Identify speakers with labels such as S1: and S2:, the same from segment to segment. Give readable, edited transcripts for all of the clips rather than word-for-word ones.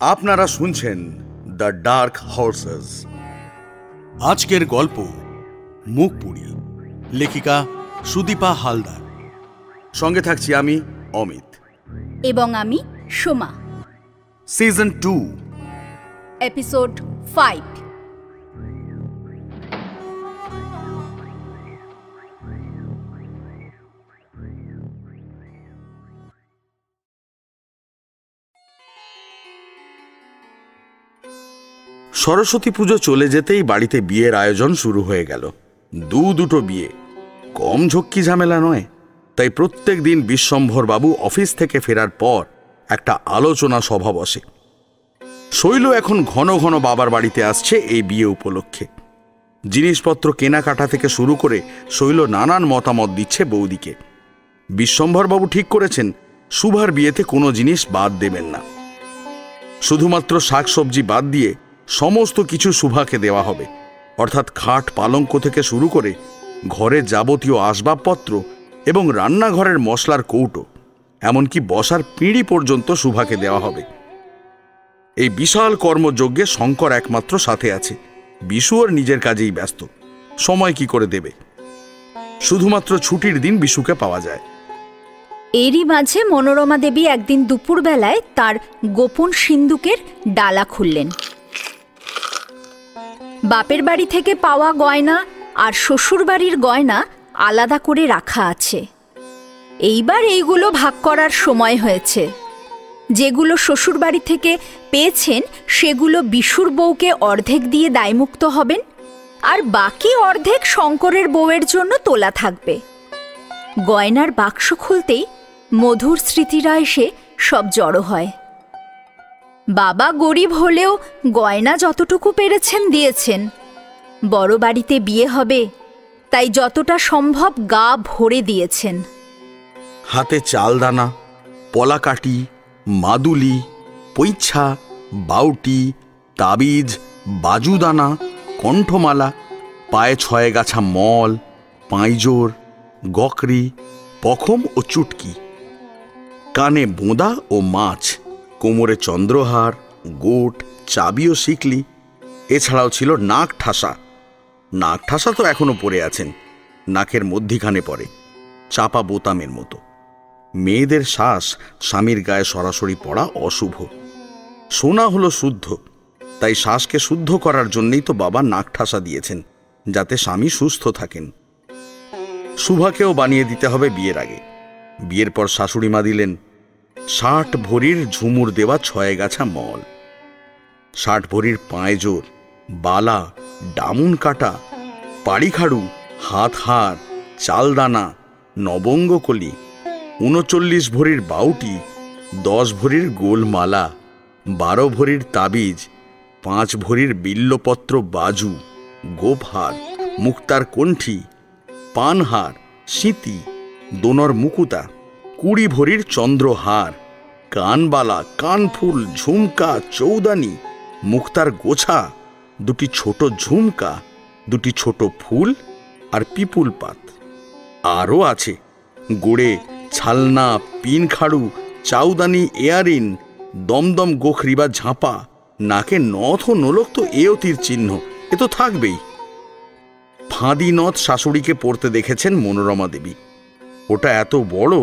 S1: আপনারা শুনছেন the dark horse's.
S2: আজকের গল্প মুখপুরি, লেখিকা সুদীপা হালদার।
S1: সঙ্গে থাকছি আমি অমিত
S3: এবং আমি সোমা।
S1: Season 2,
S3: episode 5।
S1: সরস্বতী পুজো চলে যেতেই বাড়িতে বিয়ের আয়োজন শুরু হয়ে গেল। দুটো বিয়ে, কম ঝক্কি ঝামেলা নয়। তাই প্রত্যেক দিন বিশ্বম্ভরবাবু অফিস থেকে ফেরার পর একটা আলোচনা সভা বসে। শৈল এখন ঘন ঘন বাবার বাড়িতে আসছে এই বিয়ে উপলক্ষে। জিনিসপত্র কেনাকাটা থেকে শুরু করে শৈল নানান মতামত দিচ্ছে বৌদিকে। বিশ্বম্ভরবাবু ঠিক করেছেন শুভার বিয়েতে কোনো জিনিস বাদ দেবেন না। শুধুমাত্র শাকসবজি বাদ দিয়ে সমস্ত কিছু শুভাকে দেওয়া হবে, অর্থাৎ খাট পালঙ্ক থেকে শুরু করে ঘরের যাবতীয় আসবাবপত্র এবং রান্নাঘরের মশলার কৌটো, এমনকি বসার পিঁড়ি পর্যন্ত শুভাকে দেওয়া হবে। এই বিশাল কর্মযজ্ঞে শঙ্কর একমাত্র সাথে আছে। বিশু ওর নিজের কাজেই ব্যস্ত, সময় কি করে দেবে? শুধুমাত্র ছুটির দিন বিশুকে পাওয়া যায়।
S3: এরই মাঝে মনোরমা দেবী একদিন দুপুরবেলায় তার গোপন সিন্দুকের ডালা খুললেন। বাপের বাড়ি থেকে পাওয়া গয়না আর শ্বশুর বাড়ির গয়না আলাদা করে রাখা আছে। এইবার এইগুলো ভাগ করার সময় হয়েছে। যেগুলো শ্বশুর বাড়ি থেকে পেয়েছেন সেগুলো বিশুর বউকে অর্ধেক দিয়ে দায়মুক্ত হবেন, আর বাকি অর্ধেক শঙ্করের বউয়ের জন্য তোলা থাকবে। গয়নার বাক্স খুলতেই মধুর স্মৃতিরা এসে সব জড়ো হয়। বাবা গরিব হলেও গয়না যতটুকু পেরেছেন দিয়েছেন। বড় বাড়িতে বিয়ে হবে, তাই যতটা সম্ভব গা ভরে দিয়েছেন।
S1: হাতে চালদানা, পলাকাটি, মাদুলি, পৈচ্ছা, বাউটি, তাবিজ, বাজুদানা, কণ্ঠমালা, পায়ে 6 গাছা মল, পাঁইজোর, গকরি, পখম ও চুটকি, কানে বোঁদা ও মাছ, কোমরে চন্দ্রহার, গোট, চাবি ও শিকলি। এছাড়াও ছিল নাক ঠাসা। নাক ঠাসা তো এখনো পরে আছেন, নাকের মধ্যিখানে পড়ে, চাপা বোতামের মতো। মেয়েদের শ্বাস স্বামীর গায়ে সরাসরি পড়া অশুভ। সোনা হলো শুদ্ধ, তাই শ্বাসকে শুদ্ধ করার জন্যই তো বাবা নাক ঠাসা দিয়েছেন, যাতে স্বামী সুস্থ থাকেন। শুভাকেও বানিয়ে দিতে হবে বিয়ের আগে। বিয়ের পর শাশুড়ি মা দিলেন 60 ভরির ঝুমুর দেওয়া 6 গাছা মল, 60 ভরির পাঁয়জোর, বালা, ডামুন কাটা, পাড়িখাড়ু, হাতহার, চালদানা, নবঙ্গকলি, 39 ভরির বাউটি, 10 ভরির গোলমালা, 12 ভরির তাবিজ, 5 ভরির বিল্লপত্র বাজু, গোপহার, মুক্তার কণ্ঠি, পানহার, সিঁতি, দোনর মুকুতা, 20 ভরির চন্দ্রহার, কানবালা, কানফুল, ঝুমকা, চৌদানি, মুক্তার গোছা, 2টি ছোট ঝুমকা, 2টি ছোট ফুল আর পিপুল পাত। আরও আছে গোড়ে ছালনা, পিনখাড়ু, চাউদানি, এয়ারিন, দমদম গোখরি বা ঝাঁপা, নাকে নথ ও নোলক তো এও তীর চিহ্ন, এ তো থাকবেই। ফাঁদি নথ শাশুড়িকে পরতে দেখেছেন মনোরমা দেবী। ওটা এত বড়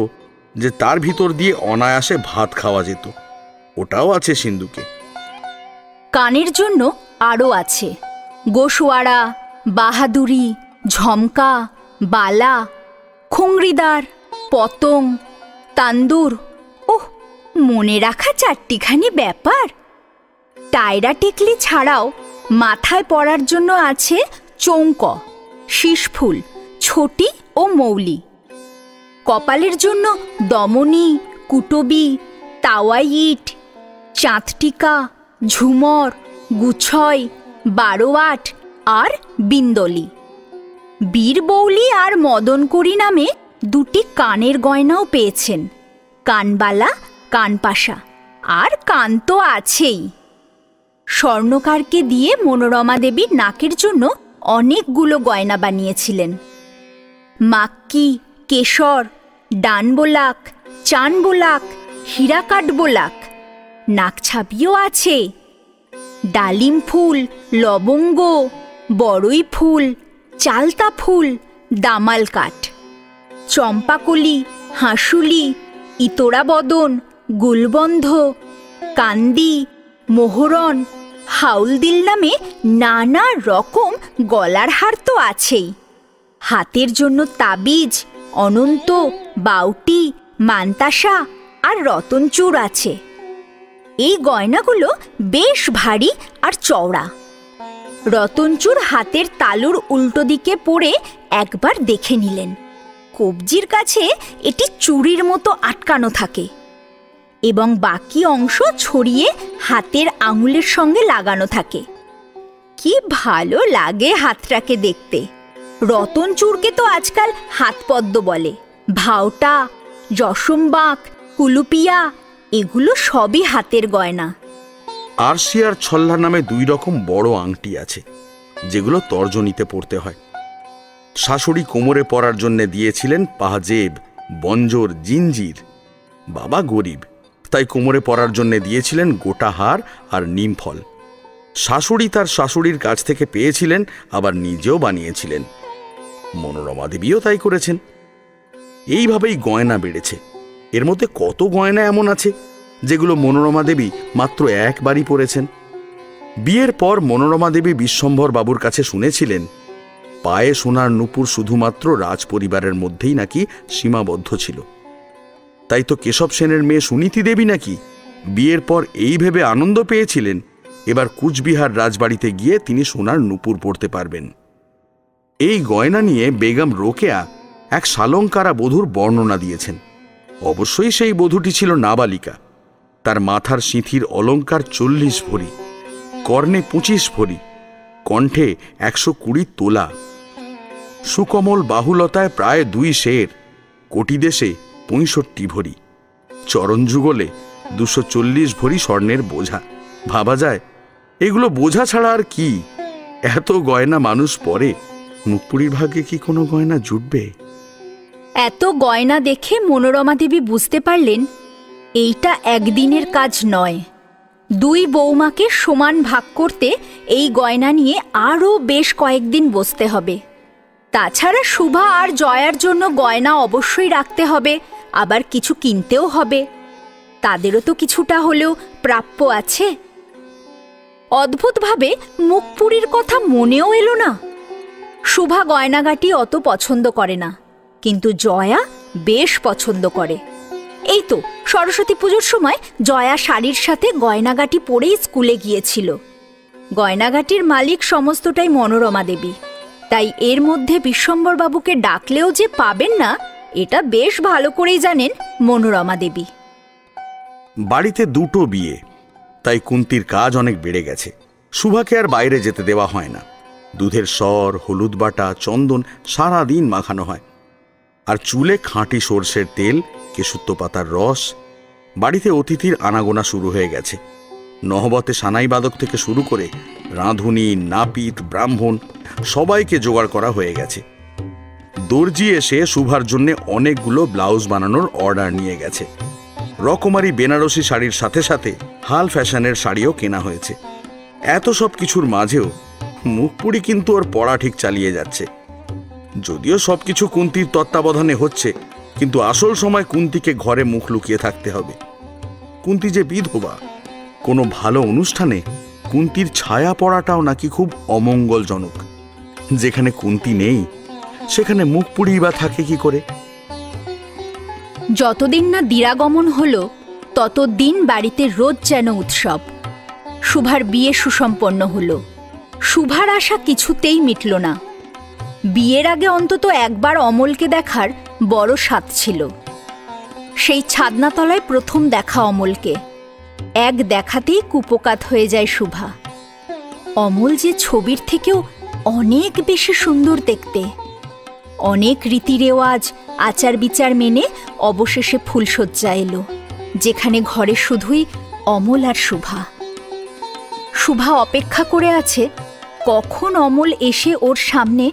S1: যে তার ভিতর দিয়ে অনায়াসে ভাত খাওয়া যেত। ওটাও আছে সিন্দুকে।
S3: কানের জন্য আরও আছে গোশওয়াড়া, বাহাদুরি, ঝমকা, বালা, খুংরিদার, পতং, তান্দুর। ওহ, মনে রাখা 4টিখানি ব্যাপার। টায়রা টিকলি ছাড়াও মাথায় পরার জন্য আছে চৌক, শীষফুল, ছোটি ও মৌলি। কপালের জন্য দমনি, কুটবি, তাওয়াইট, চাঁদটিকা, ঝুমর, গুছয়, 12 আর বিন্দলি। বীরবৌলি আর মদনকড়ি নামে 2টি কানের গয়নাও পেয়েছেন, কানবালা, কানপাশা, আর কান তো আছেই। স্বর্ণকারকে দিয়ে মনোরমা দেবীর নাকের জন্য অনেকগুলো গয়না বানিয়েছিলেন। মাক্কি, কেশর, ডানবোলাক, চানবোলাক, হীরাকাঠ বোলাক, নাকছাবিও আছে, ডালিম ফুল, লবঙ্গ, বড়ই ফুল, চালতা ফুল, দামাল কাঠ, চম্পাকলি, হাঁসুলি, ইতোরা বদন, গুলবন্ধ, কান্দি, মোহরন, হাউলদিল নামে নানা রকম গলার হার তো আছেই। হাতের জন্য তাবিজ, অনন্ত, বাউটি, মান্তাসা আর রতনচূড় আছে। এই গয়নাগুলো বেশ ভারী আর চওড়া। রতনচূড় হাতের তালুর উল্টো দিকে পড়ে একবার দেখে নিলেন। কবজির কাছে এটি চুড়ির মতো আটকানো থাকে এবং বাকি অংশ ছড়িয়ে হাতের আঙুলের সঙ্গে লাগানো থাকে। কি ভালো লাগে হাতটাকে দেখতে। রতনচূড়কে তো আজকাল হাতপদ্ম বলে। ভাওটা, যশমবাক, কুলুপিয়া এগুলো সবই হাতের গয়না।
S1: আরশি আর ছল্লা নামে 2 রকম বড় আংটি আছে, যেগুলো তর্জনীতে পড়তে হয়। শাশুড়ি কোমরে পরার জন্য দিয়েছিলেন পাহাজেব, বঞ্জর, জিঞ্জির। বাবা গরিব, তাই কোমরে পরার জন্য দিয়েছিলেন গোটা হার আর নিমফল। শাশুড়ি তার শাশুড়ির কাছ থেকে পেয়েছিলেন, আবার নিজেও বানিয়েছিলেন। মনোরমা দেবীও তাই করেছেন। এইভাবেই গয়না বেড়েছে। এর মধ্যে কত গয়না এমন আছে যেগুলো মনোরমা দেবী মাত্র একবারই পরেছেন। বিয়ের পর মনোরমা দেবী বিশ্বম্ভর বাবুর কাছে শুনেছিলেন পায়ে সোনার নূপুর শুধুমাত্র রাজ পরিবারের মধ্যেই নাকি সীমাবদ্ধ ছিল। তাই তো কেশব সেনের মেয়ে সুনীতি দেবী নাকি বিয়ের পর এই ভেবে আনন্দ পেয়েছিলেন এবার কুচবিহার রাজবাড়িতে গিয়ে তিনি সোনার নূপুর পরতে পারবেন। এই গয়না নিয়ে বেগম রোকেয়া এক সালঙ্কারা বধূর বর্ণনা দিয়েছেন। অবশ্যই সেই বধূটি ছিল নাবালিকা। তার মাথার সিঁথির অলঙ্কার 40 ভরি, কর্ণে 25 ভরি, কণ্ঠে 120 তোলা, সুকমল বাহুলতায় প্রায় 2 সের, কোটি দেশে 65 ভরি, চরণ যুগলে 240 ভরি স্বর্ণের বোঝা। ভাবা যায় এগুলো বোঝা ছাড়া আর কি? এত গয়না মানুষ পরে, মুখপুরীর ভাগ্যে কি কোনো গয়না জুটবে?
S3: এত গয়না দেখে মনোরমা দেবী বুঝতে পারলেন এইটা একদিনের কাজ নয়। 2 বৌমাকে সমান ভাগ করতে এই গয়না নিয়ে আরও বেশ কয়েকদিন বসতে হবে। তাছাড়া শুভা আর জয়ার জন্য গয়না অবশ্যই রাখতে হবে, আবার কিছু কিনতেও হবে। তাদেরও তো কিছুটা হলেও প্রাপ্য আছে। অদ্ভুতভাবে মুখপুরীর কথা মনেও এলো না। শুভা গয়নাগাটি অত পছন্দ করে না, কিন্তু জয়া বেশ পছন্দ করে। এই তো সরস্বতী পুজোর সময় জয়া শাড়ির সাথে গয়নাগাটি পরেই স্কুলে গিয়েছিল। গয়নাগাটির মালিক সমস্তটাই মনোরমা দেবী, তাই এর মধ্যে বিশ্বম্বরবাবুকে ডাকলেও যে পাবেন না এটা বেশ ভালো করেই জানেন মনোরমা দেবী।
S1: বাড়িতে 2টো বিয়ে, তাই কুন্তির কাজ অনেক বেড়ে গেছে। শুভাকে আর বাইরে যেতে দেওয়া হয় না। দুধের সর, হলুদ বাটা, চন্দন সারাদিন মাখানো হয়, আর চুলে খাঁটি সর্ষের তেল, কেশুত্ব পাতার রস। বাড়িতে অতিথির আনাগোনা শুরু হয়ে গেছে। নহবতে সানাই বাদক থেকে শুরু করে রাঁধুনি, নাপিত, ব্রাহ্মণ সবাইকে জোগাড় করা হয়ে গেছে। দর্জি এসে শুভার জন্য অনেকগুলো ব্লাউজ বানানোর অর্ডার নিয়ে গেছে। রকমারি বেনারসি শাড়ির সাথে সাথে হাল ফ্যাশনের শাড়িও কেনা হয়েছে। এত সব কিছুর মাঝেও মুখপুরি কিন্তু ওর পড়া ঠিক চালিয়ে যাচ্ছে। যদিও সবকিছু কুন্তির তত্ত্বাবধানে হচ্ছে, কিন্তু আসল সময় কুন্তিকে ঘরে মুখ লুকিয়ে থাকতে হবে। কুন্তি যে বিধবা, কোনো ভালো অনুষ্ঠানে কুন্তির ছায়া পড়াটাও নাকি খুব অমঙ্গলজনক। যেখানে কুন্তি নেই সেখানে মুখপুরি বা থাকে কি করে?
S3: যতদিন না দিরাগমন হলো ততদিন বাড়িতে রোজ যেন উৎসব। শুভার বিয়ে সুসম্পন্ন হলো। শুভার আশা কিছুতেই মিটল না। বিয়ের আগে অন্তত একবার অমলকে দেখার বড় স্বাদ ছিল। সেই ছাদনাতলায় প্রথম দেখা অমলকে। এক দেখাতেই কুপোকাত হয়ে যায় শুভা। অমল যে ছবির থেকেও অনেক বেশি সুন্দর দেখতে। অনেক রীতি রেওয়াজ, আচার বিচার মেনে অবশেষে ফুলশয্যা এলো, যেখানে ঘরে শুধুই অমল আর শুভা। শুভা অপেক্ষা করে আছে কখন অমল এসে ওর সামনে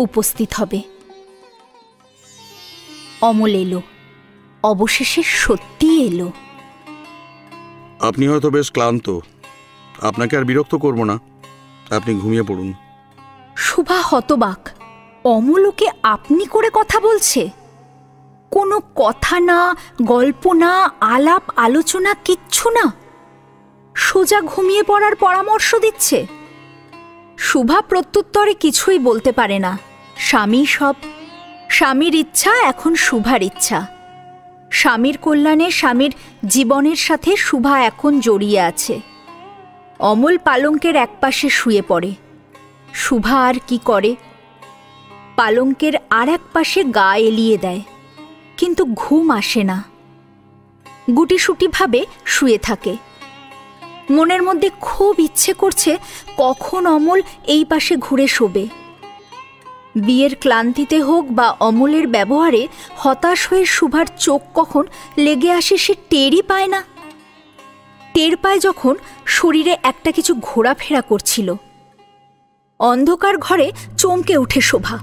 S3: উপস্থিত হবে। অমল এলো, অবশেষে সত্যি এলো।
S1: আপনি হয়তো বেশ ক্লান্ত, আপনাকে আর বিরক্ত করব না, আপনি ঘুমিয়ে পড়ুন।
S3: শুভা হতবাক। অমল ওকে আপনি করে কথা বলছে? কোনো কথা না, গল্প না, আলাপ আলোচনা, কিচ্ছু না, সোজা ঘুমিয়ে পড়ার পরামর্শ দিচ্ছে। শুভা প্রত্যুত্তরে কিছুই বলতে পারে না। স্বামী সব, স্বামীর ইচ্ছা এখন শুভার ইচ্ছা। স্বামীর কল্যাণে, স্বামীর জীবনের সাথে শুভা এখন জড়িয়ে আছে। অমল পালঙ্কের একপাশে শুয়ে পড়ে। শুভা আর কি করে? পালঙ্কের আর এক পাশে গা এলিয়ে দেয়, কিন্তু ঘুম আসে না। গুটিসুটিভাবে শুয়ে থাকে। মনের মধ্যে খুব ইচ্ছে করছে কখন অমল এই পাশে ঘুরে শোবে। বিয়ের ক্লান্তিতে হোক বা অমলের ব্যবহারে হতাশ হয়ে শুভার চোখ কখন লেগে আসে সে টেরই পায় না। টের পায় যখন শরীরে একটা কিছু ঘোরাফেরা করছিল। অন্ধকার ঘরে চমকে ওঠে শোভা।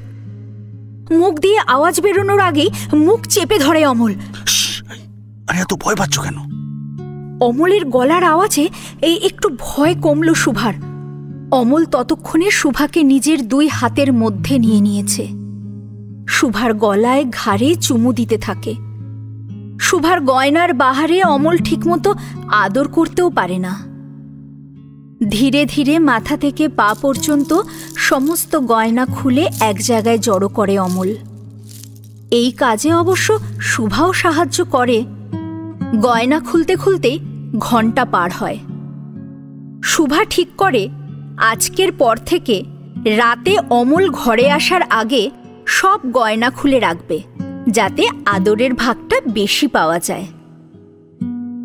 S3: মুখ দিয়ে আওয়াজ বেরোনোর আগেই মুখ চেপে ধরে অমল।
S1: আরে এত ভয় পাচ্ছ কেন?
S3: অমলের গলার আওয়াজে এই একটু ভয় কমল শুভার। অমল ততক্ষণে শুভাকে নিজের দুই হাতের মধ্যে নিয়ে নিয়েছে। শুভার গলায় ঘাড়ে চুমু দিতে থাকে। শুভার গয়নার বাহারে অমল ঠিকমতো আদর করতেও পারে না। ধীরে ধীরে মাথা থেকে পা পর্যন্ত সমস্ত গয়না খুলে এক জায়গায় জড়ো করে অমল। এই কাজে অবশ্য শুভাও সাহায্য করে। গয়না খুলতে খুলতেই ঘন্টা পার হয়। শুভা ঠিক করে আজকের পর থেকে রাতে অমল ঘরে আসার আগে সব গয়না খুলে রাখবে, যাতে আদরের ভাগটা বেশি পাওয়া যায়।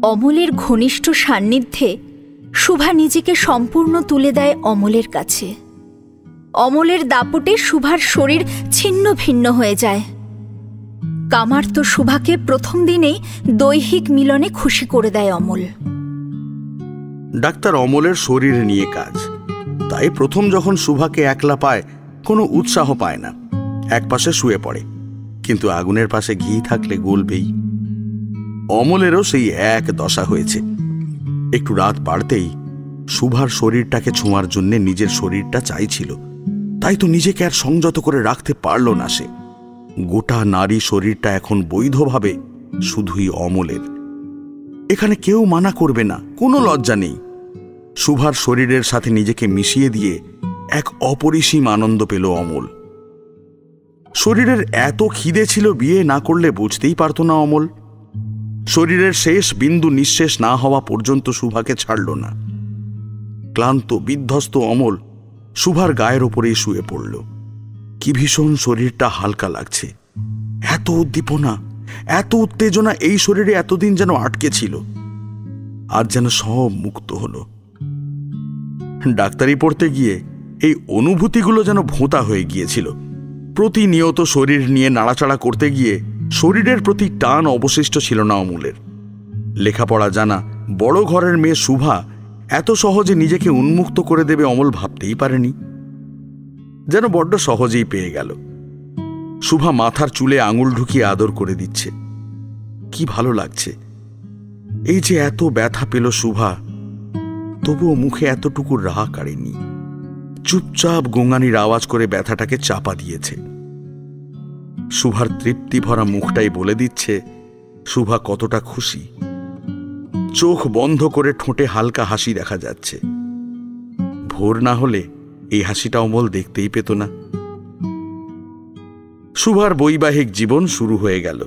S3: অমলের ঘনিষ্ঠ সান্নিধ্যে শুভা নিজেকে সম্পূর্ণ তুলে দেয় অমলের কাছে। অমলের দাপটে শুভার শরীর ছিন্ন ভিন্ন হয়ে যায়। কামার তো শুভাকে প্রথম দিনেই দৈহিক মিলনে খুশি করে দেয় অমল।
S1: ডাক্তার অমলের শরীর নিয়ে কাজ, তাই প্রথম যখন শুভাকে একলা পায় কোনো উৎসাহ পায় না, এক পাশে শুয়ে পড়ে। কিন্তু আগুনের পাশে ঘি থাকলে গলবেই। অমলেরও সেই এক দশা হয়েছে। একটু রাত বাড়তেই শুভার শরীরটাকে ছোঁয়ার জন্য নিজের শরীরটা চাইছিল, তাই তো নিজেকে আর সংযত করে রাখতে পারল না সে। গোটা নারী শরীরটা এখন বৈধভাবে শুধুই অমলের। এখানে কেউ মানা করবে না, কোনো লজ্জা নেই। শুভার শরীরের সাথে নিজেকে মিশিয়ে দিয়ে এক অপরিসীম আনন্দ পেল অমল। শরীরের এত খিদে ছিল, বিয়ে না করলে বুঝতেই পারত না অমল। শরীরের শেষ বিন্দু নিঃশেষ না হওয়া পর্যন্ত শুভাকে ছাড়ল না। ক্লান্ত বিধ্বস্ত অমল শুভার গায়ের ওপরেই শুয়ে পড়ল। কি ভীষণ শরীরটা হালকা লাগছে। এত উদ্দীপনা, এত উত্তেজনা এই শরীরে এতদিন যেন আটকে ছিল, আর যেন সব মুক্ত হলো। ডাক্তারি পড়তে গিয়ে এই অনুভূতিগুলো যেন ভোঁতা হয়ে গিয়েছিল। প্রতিনিয়ত শরীর নিয়ে নাড়াচাড়া করতে গিয়ে শরীরের প্রতি টান অবশিষ্ট ছিল না অমলের। লেখাপড়া জানা বড় ঘরের মেয়ে শুভা এত সহজে নিজেকে উন্মুক্ত করে দেবে অমল ভাবতেই পারেনি। যেন বড্ড সহজেই পেয়ে গেল। শুভা মাথার চুলে আঙুল ঢুকিয়ে আদর করে দিচ্ছে। কি ভালো লাগছে। এই যে এত ব্যথা পেল শুভা, তবুও মুখে এতটুকু রাগ কাড়েনি। চুপচাপ গোঙানির আওয়াজ করে ব্যথাটাকে চাপা দিয়েছে। শুভার তৃপ্তি ভরা মুখটাই বলে দিচ্ছে শুভা কতটা খুশি। চোখ বন্ধ করে ঠোঁটে হালকা হাসি দেখা যাচ্ছে। ভোর না হলে এই হাসিটা অমল দেখতেই পেত না। শুভার বৈবাহিক জীবন শুরু হয়ে গেল।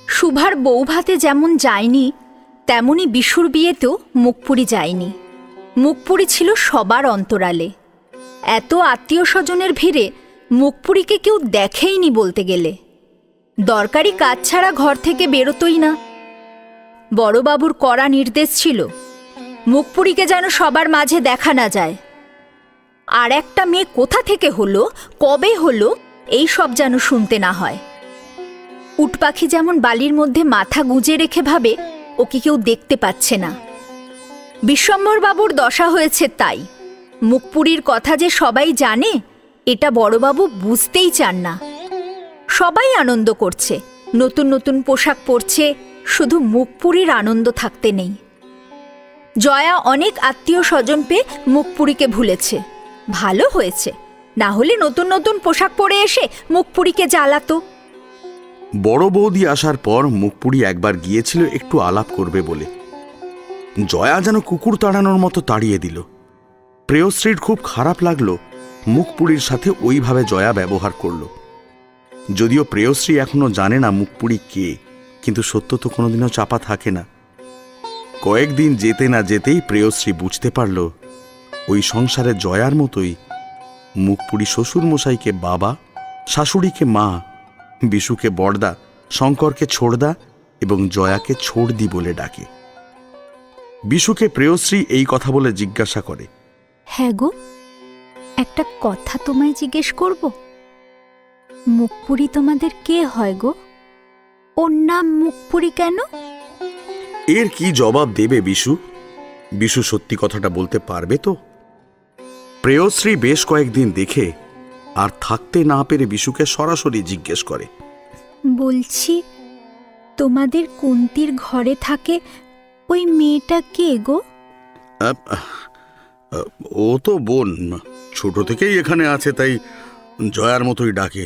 S3: শুভার বৌভাতে যেমন যায়নি, তেমনি বিশুর বিয়েতেও মুখপুরি যায়নি। মুখপুরি ছিল সবার অন্তরালে। এত আত্মীয় স্বজনের ভিড়ে মুখপুরিকে কেউ দেখেইনি বলতে গেলে। দরকারি কাজ ছাড়া ঘর থেকে বেরোতই না। বড়বাবুর কড়া নির্দেশ ছিল মুখপুরিকে যেন সবার মাঝে দেখা না যায়। আর একটা মেয়ে কোথা থেকে হলো, কবে হলো, এই সব যেন শুনতে না হয়। উটপাখি যেমন বালির মধ্যে মাথা গুঁজে রেখে ভাবে ওকে কেউ দেখতে পাচ্ছে না, বিশ্বম্ভরবাবুর দশা হয়েছে তাই। মুখপুরির কথা যে সবাই জানে, এটা বড়বাবু বুঝতেই চান না। সবাই আনন্দ করছে, নতুন নতুন পোশাক পরছে, শুধু মুখপুরীর আনন্দ থাকতে নেই। জয়া অনেক আত্মীয় স্বজন পেয়ে মুখপুরীকে ভুলেছে। ভালো হয়েছে, না হলে নতুন নতুন পোশাক পরে এসে মুখপুরীকে জ্বালাতো।
S1: বড় বৌদি আসার পর মুখপুরী একবার গিয়েছিল একটু আলাপ করবে বলে। জয়া যেন কুকুর তাড়ানোর মতো তাড়িয়ে দিল। প্রেয়শ্রীর খুব খারাপ লাগলো মুখপুরীর সাথে ওইভাবে জয়া ব্যবহার করল। যদিও প্রেয়শ্রী এখনো জানে না মুখপুরী কে, কিন্তু সত্য তো কোনোদিনও চাপা থাকে না। কয়েকদিন যেতে না যেতেই প্রেয়শ্রী বুঝতে পারল ওই সংসারে জয়ার মতোই মুখপুরী শ্বশুরমশাইকে বাবা, শাশুড়িকে মা, বিশুকে বড়দা, শঙ্করকে ছোড়দা এবং জয়াকে ছোড়দি বলে ডাকে। বিশুকে প্রেয়শ্রী এই কথা বলে জিজ্ঞাসা করে,
S3: হ্যাঁ গো, একটা কথা তোমায় জিজ্ঞেস করব। মুখপুরী তোমাদের কে হয় গো? ওর নাম মুখপুরী কেন?
S1: এর কি জবাব দেবে বিশু? বিশু সত্যি কথাটা বলতে পারবে তো? প্রেয়শ্রী বেশ কয়েকদিন দেখে আর থাকতে না পেরে বিশুকে সরাসরি জিজ্ঞেস করে,
S3: বলছি, তোমাদের কুন্তির ঘরে থাকে ওই মেয়েটা কে গো?
S1: ও তো বোন, ছোট থেকেই এখানে আছে, তাই জয়ার মতোই ডাকে।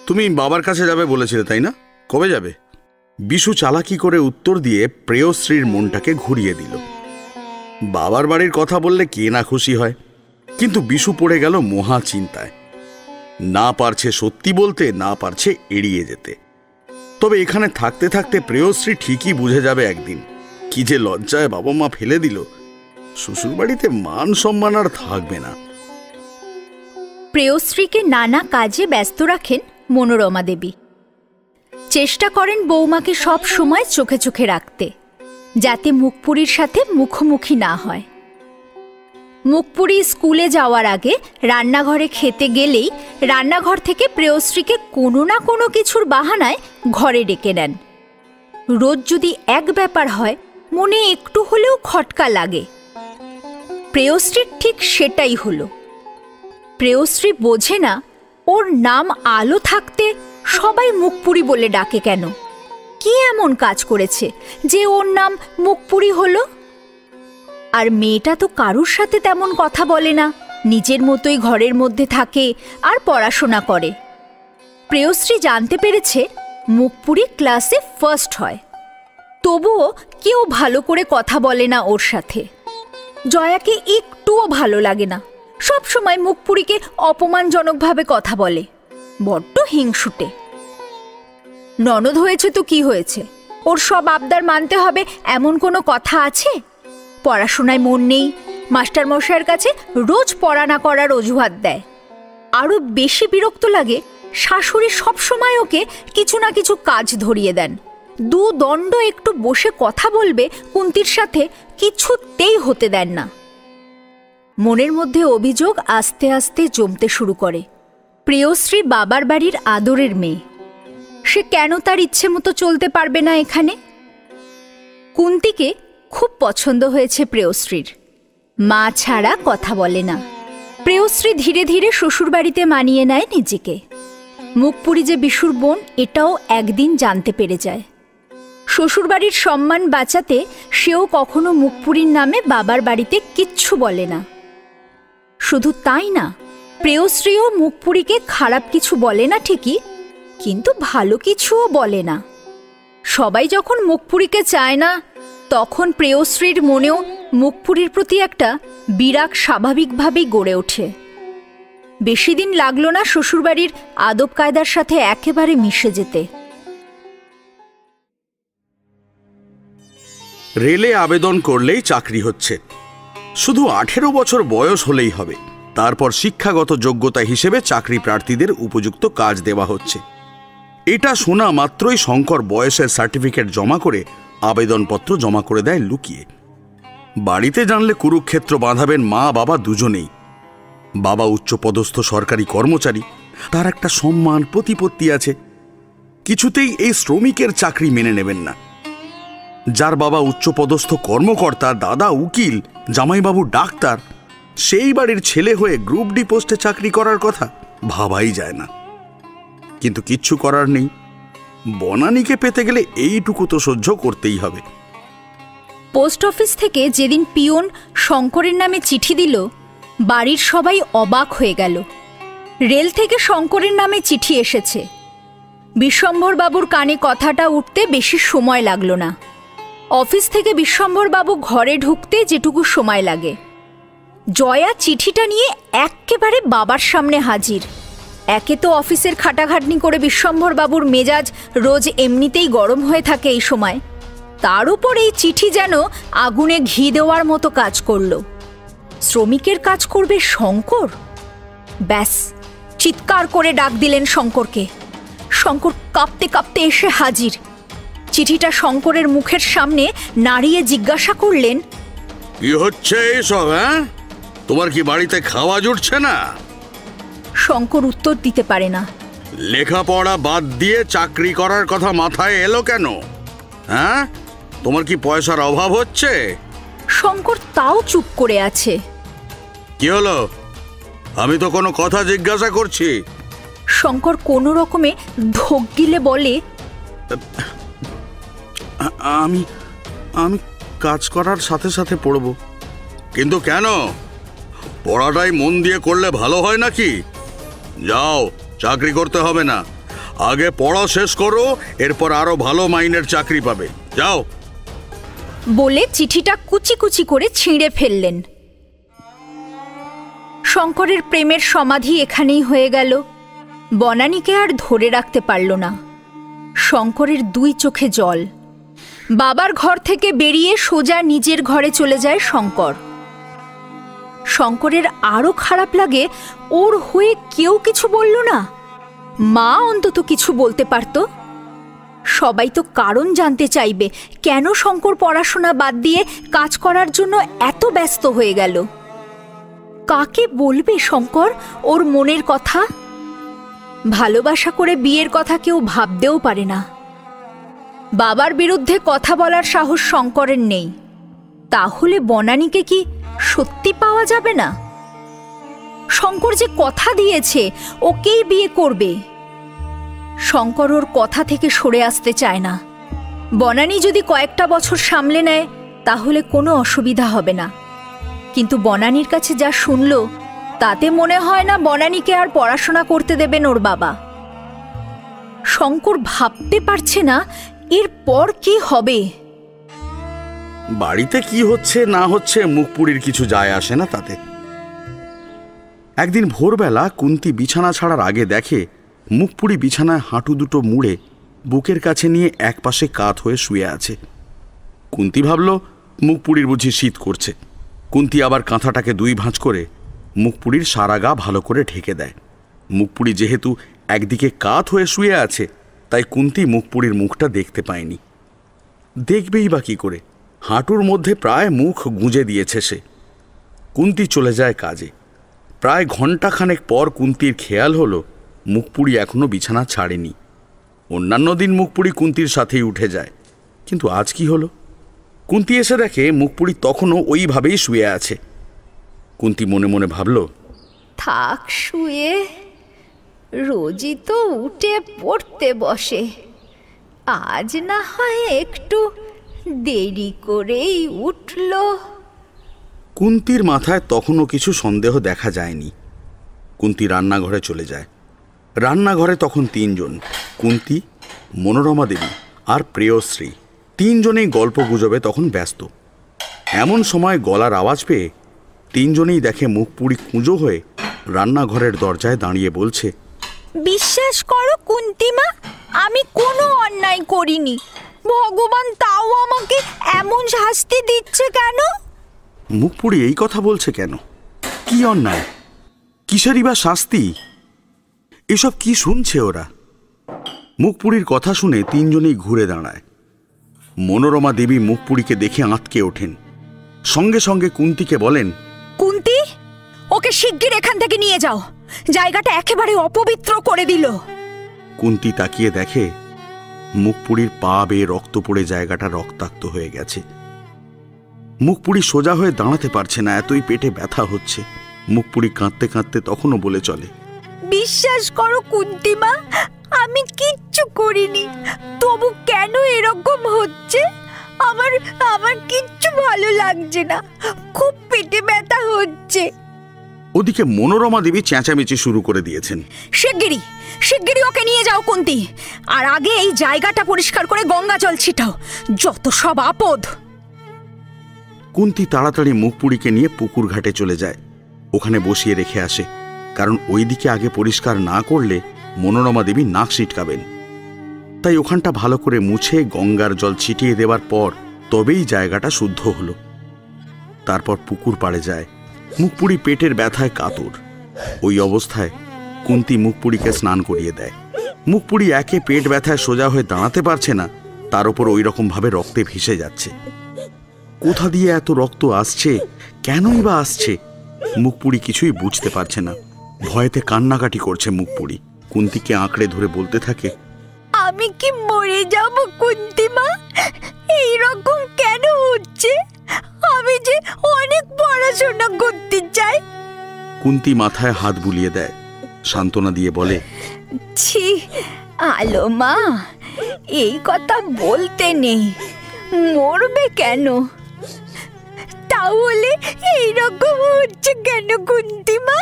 S1: তুমি বাবার কাছে যাবে বলেছিলে, তাই না? কবে যাবে? বিশু চালাকি করে উত্তর দিয়ে প্রেয়শ্রীর মনটাকে ঘুরিয়ে দিল। বাবার বাড়ির কথা বললে কে না খুশি হয়, কিন্তু বিশু পড়ে গেল মহা চিন্তায়। না পারছে সত্যি বলতে, না পারছে এড়িয়ে যেতে। তবে এখানে থাকতে থাকতে প্রেয়শ্রী ঠিকই বুঝে যাবে একদিন কি যে লজ্জায় বাবা মা ফেলে দিল। শ্বশুরবাড়িতে মান সম্মান আর থাকবে না।
S3: প্রেয়শ্রীকে নানা কাজে ব্যস্ত রাখেন মনোরমা দেবী। চেষ্টা করেন বৌমাকে সব সময় চোখে চোখে রাখতে, যাতে মুখপুরীর সাথে মুখোমুখি না হয়। মুখপুরী স্কুলে যাওয়ার আগে রান্নাঘরে খেতে গেলেই রান্নাঘর থেকে প্রেয়শ্রীকে কোনো না কোনো কিছুর বাহানায় ঘরে ডেকে নেন। রোজ যদি এক ব্যাপার হয়, মনে একটু হলেও খটকা লাগে। প্রেয়শ্রীর ঠিক সেটাই হলো। প্রেয়শ্রী বোঝে না ওর নাম আলো থাকতে সবাই মুখপুরী বলে ডাকে কেন। কি এমন কাজ করেছে যে ওর নাম মুখপুরী হলো? আর মেয়েটা তো কারুর সাথে তেমন কথা বলে না, নিজের মতোই ঘরের মধ্যে থাকে আর পড়াশোনা করে। প্রেয়শ্রী জানতে পেরেছে মুখপুরী ক্লাসে ফার্স্ট হয়, তবুও কেউ ভালো করে কথা বলে না ওর সাথে। জয়াকে একটুও ভালো লাগে না, সব সময় মুখপুরীকে অপমানজনকভাবে কথা বলে। বড্ড হিংসুটে। ননদ হয়েছে তো কি হয়েছে, ওর সব আবদার মানতে হবে এমন কোনো কথা আছে? পড়াশোনায় মন নেই, মাস্টারমশাইয়ের কাছে রোজ পড়া না করার অজুহাত দেয়। আরও বেশি বিরক্ত লাগে শাশুড়ি সবসময় ওকে কিছু না কিছু কাজ ধরিয়ে দেন। দণ্ড একটু বসে কথা বলবে কুন্তির সাথে, কিছুতেই হতে দেন না। মনের মধ্যে অভিযোগ আস্তে আস্তে জমতে শুরু করে। প্রেয়শ্রী বাবার বাড়ির আদরের মেয়ে, সে কেন তার ইচ্ছে মতো চলতে পারবে না এখানে? কুন্তিকে খুব পছন্দ হয়েছে প্রেয়শ্রীর। মা ছাড়া কথা বলে না। প্রেয়শ্রী ধীরে ধীরে শ্বশুরবাড়িতে মানিয়ে নেয় নিজেকে। মুখপুরী যে বিশুর বোন এটাও একদিন জানতে পেরে যায়। শ্বশুরবাড়ির সম্মান বাঁচাতে সেও কখনো মুখপুরীর নামে বাবার বাড়িতে কিচ্ছু বলে না। শুধু তাই না, প্রেয়শ্রীও মুখপুরীকে খারাপ কিছু বলে না ঠিকই, কিন্তু ভালো কিছুও বলে না। সবাই যখন মুখপুরীকে চায় না, তখন প্রেয়শ্রীর মনেও মুখপুরীর প্রতি একটা বিরাগ স্বাভাবিকভাবেই গড়ে ওঠে। বেশি দিন লাগলো না শ্বশুরবাড়ির আদব কায়দার সাথে একেবারে মিশে যেতে।
S1: রেলে আবেদন করলেই চাকরি হচ্ছে, শুধু 18 বছর বয়স হলেই হবে। তারপর শিক্ষাগত যোগ্যতা হিসেবে চাকরি প্রার্থীদের উপযুক্ত কাজ দেওয়া হচ্ছে। এটা শোনা মাত্রই শঙ্কর বয়সের সার্টিফিকেট জমা করে আবেদনপত্র জমা করে দেয় লুকিয়ে। বাড়িতে জানলে কুরুক্ষেত্র বাঁধাবেন মা বাবা দুজনেই। বাবা উচ্চপদস্থ সরকারি কর্মচারী, তার একটা সম্মান প্রতিপত্তি আছে। কিছুতেই এই শ্রমিকের চাকরি মেনে নেবেন না। যার বাবা উচ্চপদস্থ কর্মকর্তা, দাদা উকিল, জামাইবাবু ডাক্তার, সেই বাড়ির ছেলে হয়ে গ্রুপ ডি পোস্টে চাকরি করার কথা ভাবাই যায় না। কিন্তু কিচ্ছু করার নেই, বনানীকে পেতে গেলে এইটুকু তো সহ্য করতেই হবে।
S3: পোস্ট অফিস থেকে যেদিন পিয়ন শঙ্করের নামে চিঠি দিল, বাড়ির সবাই অবাক হয়ে গেল। রেল থেকে শঙ্করের নামে চিঠি এসেছে। বিশ্বম্ভরবাবুর কানে কথাটা উঠতে বেশি সময় লাগলো না। অফিস থেকে বিশ্বম্ভরবাবু ঘরে ঢুকতে যেটুকু সময় লাগে, জয়া চিঠিটা নিয়ে এক্কেবারে বাবার সামনে হাজির। একে তো অফিসের খাটাখাটনি করে বিশ্বম্ভরবাবুর মেজাজ রোজ এমনিতেই গরম হয়ে থাকে এই সময়, তার উপর এই চিঠি যেন আগুনে ঘি দেওয়ার মতো কাজ করল। শ্রমিকের কাজ করবে শঙ্কর? ব্যাস, চিৎকার করে ডাক দিলেন শঙ্করকে। শঙ্কর কাঁপতে কাঁপতে এসে হাজির। চিঠিটা শঙ্করের মুখের সামনে নাড়িয়ে জিজ্ঞাসা করলেন,
S1: কি হচ্ছে এইসব? হ্যাঁ, তোমার কি বাড়িতে খাওয়া জুটছে না?
S3: শঙ্কর উত্তর দিতে পারে না।
S1: লেখাপড়া বাদ দিয়ে চাকরি করার কথা মাথায় এলো কেন? হ্যাঁ, তোমার কি পয়সার অভাব হচ্ছে?
S3: শঙ্কর তাও চুপ করে আছে।
S1: কি হলো? আমি তো কোনো কথা জিজ্ঞাসা করছি।
S3: শঙ্কর কোনো রকমে ঢোক গিলে বলে,
S1: আমি আমি কাজ করার সাথে সাথে পড়ব। কিন্তু কেন? পড়াটাই মন দিয়ে করলে ভালো হয় নাকি? যাও, চাকরি করতে হবে না, আগে পড়া শেষ করো, এরপর আরো ভালো মাইনের চাকরি পাবে। যাও।
S3: বলে চিঠিটা কুচি কুচি করে ছিঁড়ে ফেললেন। শঙ্করের প্রেমের সমাধি এখানেই হয়ে গেল। বনানীকে আর ধরে রাখতে পারল না। শঙ্করের দুই চোখে জল। বাবার ঘর থেকে বেরিয়ে সোজা নিজের ঘরে চলে যায় শঙ্কর। শঙ্করের আরো খারাপ লাগে, ওর হয়ে কেউ কিছু বলল না। মা অন্তত কিছু বলতে পারত। সবাই তো কারণ জানতে চাইবে, কেন শঙ্কর পড়াশোনা বাদ দিয়ে কাজ করার জন্য এত ব্যস্ত হয়ে গেল। কাকে বলবে শঙ্কর ওর মনের কথা? ভালোবাসা করে বিয়ের কথা কেউ ভাবতেও পারে না। বাবার বিরুদ্ধে কথা বলার সাহস শঙ্করের নেই। তাহলে বনানীকে কি সত্যি পাওয়া যাবে না? শঙ্কর যে কথা দিয়েছে ওকেই বিয়ে করবে। শঙ্কর ওর কথা থেকে সরে আসতে চায় না। বনানী যদি কয়েকটা বছর সামলে নেয় তাহলে কোনো অসুবিধা হবে না। কিন্তু বনানীর কাছে যা শুনল তাতে মনে হয় না বনানীকে আর পড়াশোনা করতে দেবেন ওর বাবা। শঙ্কর ভাবতে পারছে না এরপর কি হবে।
S1: বাড়িতে কি হচ্ছে না হচ্ছে মুখপুরীর কিছু যায় আসে না তাতে। একদিন ভোরবেলা কুন্তি বিছানা ছাড়ার আগে দেখে মুখপুরী বিছানায় হাঁটু দুটো মুড়ে বুকের কাছে নিয়ে একপাশে কাত হয়ে শুয়ে আছে। কুন্তি ভাবল মুখপুরীর বুঝি শীত করছে। কুন্তি আবার কাঁথাটাকে দুই ভাঁজ করে মুখপুরীর সারা গা ভালো করে ঢেকে দেয়। মুখপুরী যেহেতু একদিকে কাত হয়ে শুয়ে আছে তাই কুন্তি মুখপুরীর মুখটা দেখতে পায়নি। দেখবেই বা কি করে? হাঁটুর মধ্যে প্রায় মুখ গুঁজে দিয়েছে সে। কুন্তি চলে যায় কাজে। প্রায় ঘণ্টাখানেক পর কুন্তির খেয়াল হলো মুখপুরী এখনো বিছানা ছাড়েনি। অন্যান্য দিন মুখপুরী কুন্তির সাথেই উঠে যায়, কিন্তু আজ কি হলো? কুন্তি এসে দেখে মুখপুরী তখনও ওইভাবেই শুয়ে আছে। কুন্তি মনে মনে ভাবল,
S3: থাক শুয়ে, রোজই তো উঠে পড়তে বসে, আজ না হয় একটু দেরি করেই উঠল।
S1: কুন্তির মাথায় তখনও কিছু সন্দেহ দেখা যায়নি। কুন্তি রান্নাঘরে চলে যায়। রান্নাঘরে তখন তিনজন, কুন্তি, মনোরমা দেবী আর প্রেয়শ্রী। তিনজনেই গল্প গুজবে তখন ব্যস্ত। এমন সময় গলার আওয়াজ পেয়ে তিনজনেই দেখে মুখপুরী কুঁজো হয়ে রান্নাঘরের দরজায় দাঁড়িয়ে বলছে,
S3: বিশ্বাস করো কুন্তিমা, আমি কোনো অন্যায় করিনি। ভগবান তাও আমাকে এমন শাস্তি দিচ্ছে কেন?
S1: মুখপুরী এই কথা বলছে কেন? কি অন্যায়? কিসেরই বা শাস্তি? এসব কি শুনছে ওরা? মুখপুরীর কথা শুনে তিনজনেই ঘুরে দাঁড়ায়। মনোরমা দেবী মুখপুরীকে দেখে আঁতকে ওঠেন। সঙ্গে সঙ্গে কুন্তিকে বলেন,
S3: কুন্তি, ওকে শিগগির এখান থেকে নিয়ে যাও, জায়গাটা একেবারে অপবিত্র করে দিল।
S1: কুন্তি তাকিয়ে দেখে মুখপুরীর পা বেয়ে রক্ত পড়ে জায়গাটা রক্তাক্ত হয়ে গেছে। মুখপুরী সোজা হয়ে দাঁড়াতে পারছে না, এতই পেটে ব্যথা হচ্ছে। মুখপুরী কাঁদতে কাঁদতে তখনও বলে চলে,
S3: বিশ্বাস করো কুন্তিমা, আমি কিচ্ছু করিনি, তবু কেন এরকম হচ্ছে? আমার আমার কিচ্ছু ভালো লাগছে না, খুব পেটে ব্যথা হচ্ছে।
S1: ওদিকে মনোরমা দেবী চেঁচামেচি শুরু করে দিয়েছেন।
S3: শিগগিরই শিগগিরই ওকে নিয়ে যাও কুন্তি, আর আগে এই জায়গাটা পরিষ্কার করে গঙ্গা জল ছিটাও, যত সব আপদ।
S1: কুন্তি তাড়াতাড়ি মুখপুরীকে নিয়ে পুকুর ঘাটে চলে যায়, ওখানে বসিয়ে রেখে আসে, কারণ ওইদিকে আগে পরিষ্কার না করলে মনোরমা দেবী নাক ছিটকাবেন। তাই ওখানটা ভালো করে মুছে গঙ্গার জল ছিটিয়ে দেওয়ার পর তবেই জায়গাটা শুদ্ধ হলো। তারপর পুকুর পাড়ে যায়। মুখপুরী পেটের ব্যথায় কাতর। ওই অবস্থায় কুন্তি মুখপুরীকে স্নান করিয়ে দেয়। মুখপুরী একে পেট ব্যথায় সোজা হয়ে দাঁড়াতে পারছে না, তার উপর ওই রকম ভাবে রক্তে ভিসে যাচ্ছে। কোথা দিয়ে এত রক্ত আসছে, কেনই বা আসছে, মুখপুরী কিছুই বুঝতে পারছে না। ভয়েতে কান্নাকাটি করছে মুখপুরী। কুন্তিকে আঁকড়ে ধরে বলতে থাকে,
S3: আমি কি মরে যাব কুন্তিমা? এইরকম কেন হচ্ছে? আমি যে অনেক পড়াশোনা করতে চাই।
S1: কুন্তি মাথায় হাত বুলিয়ে দেয়, সান্ত্বনা দিয়ে বলে,
S3: ছি আলো মা, এই কথা বলতে নেই, মরবে কেন? তাহলে এইরকম হচ্ছে কেন কুন্তিমা?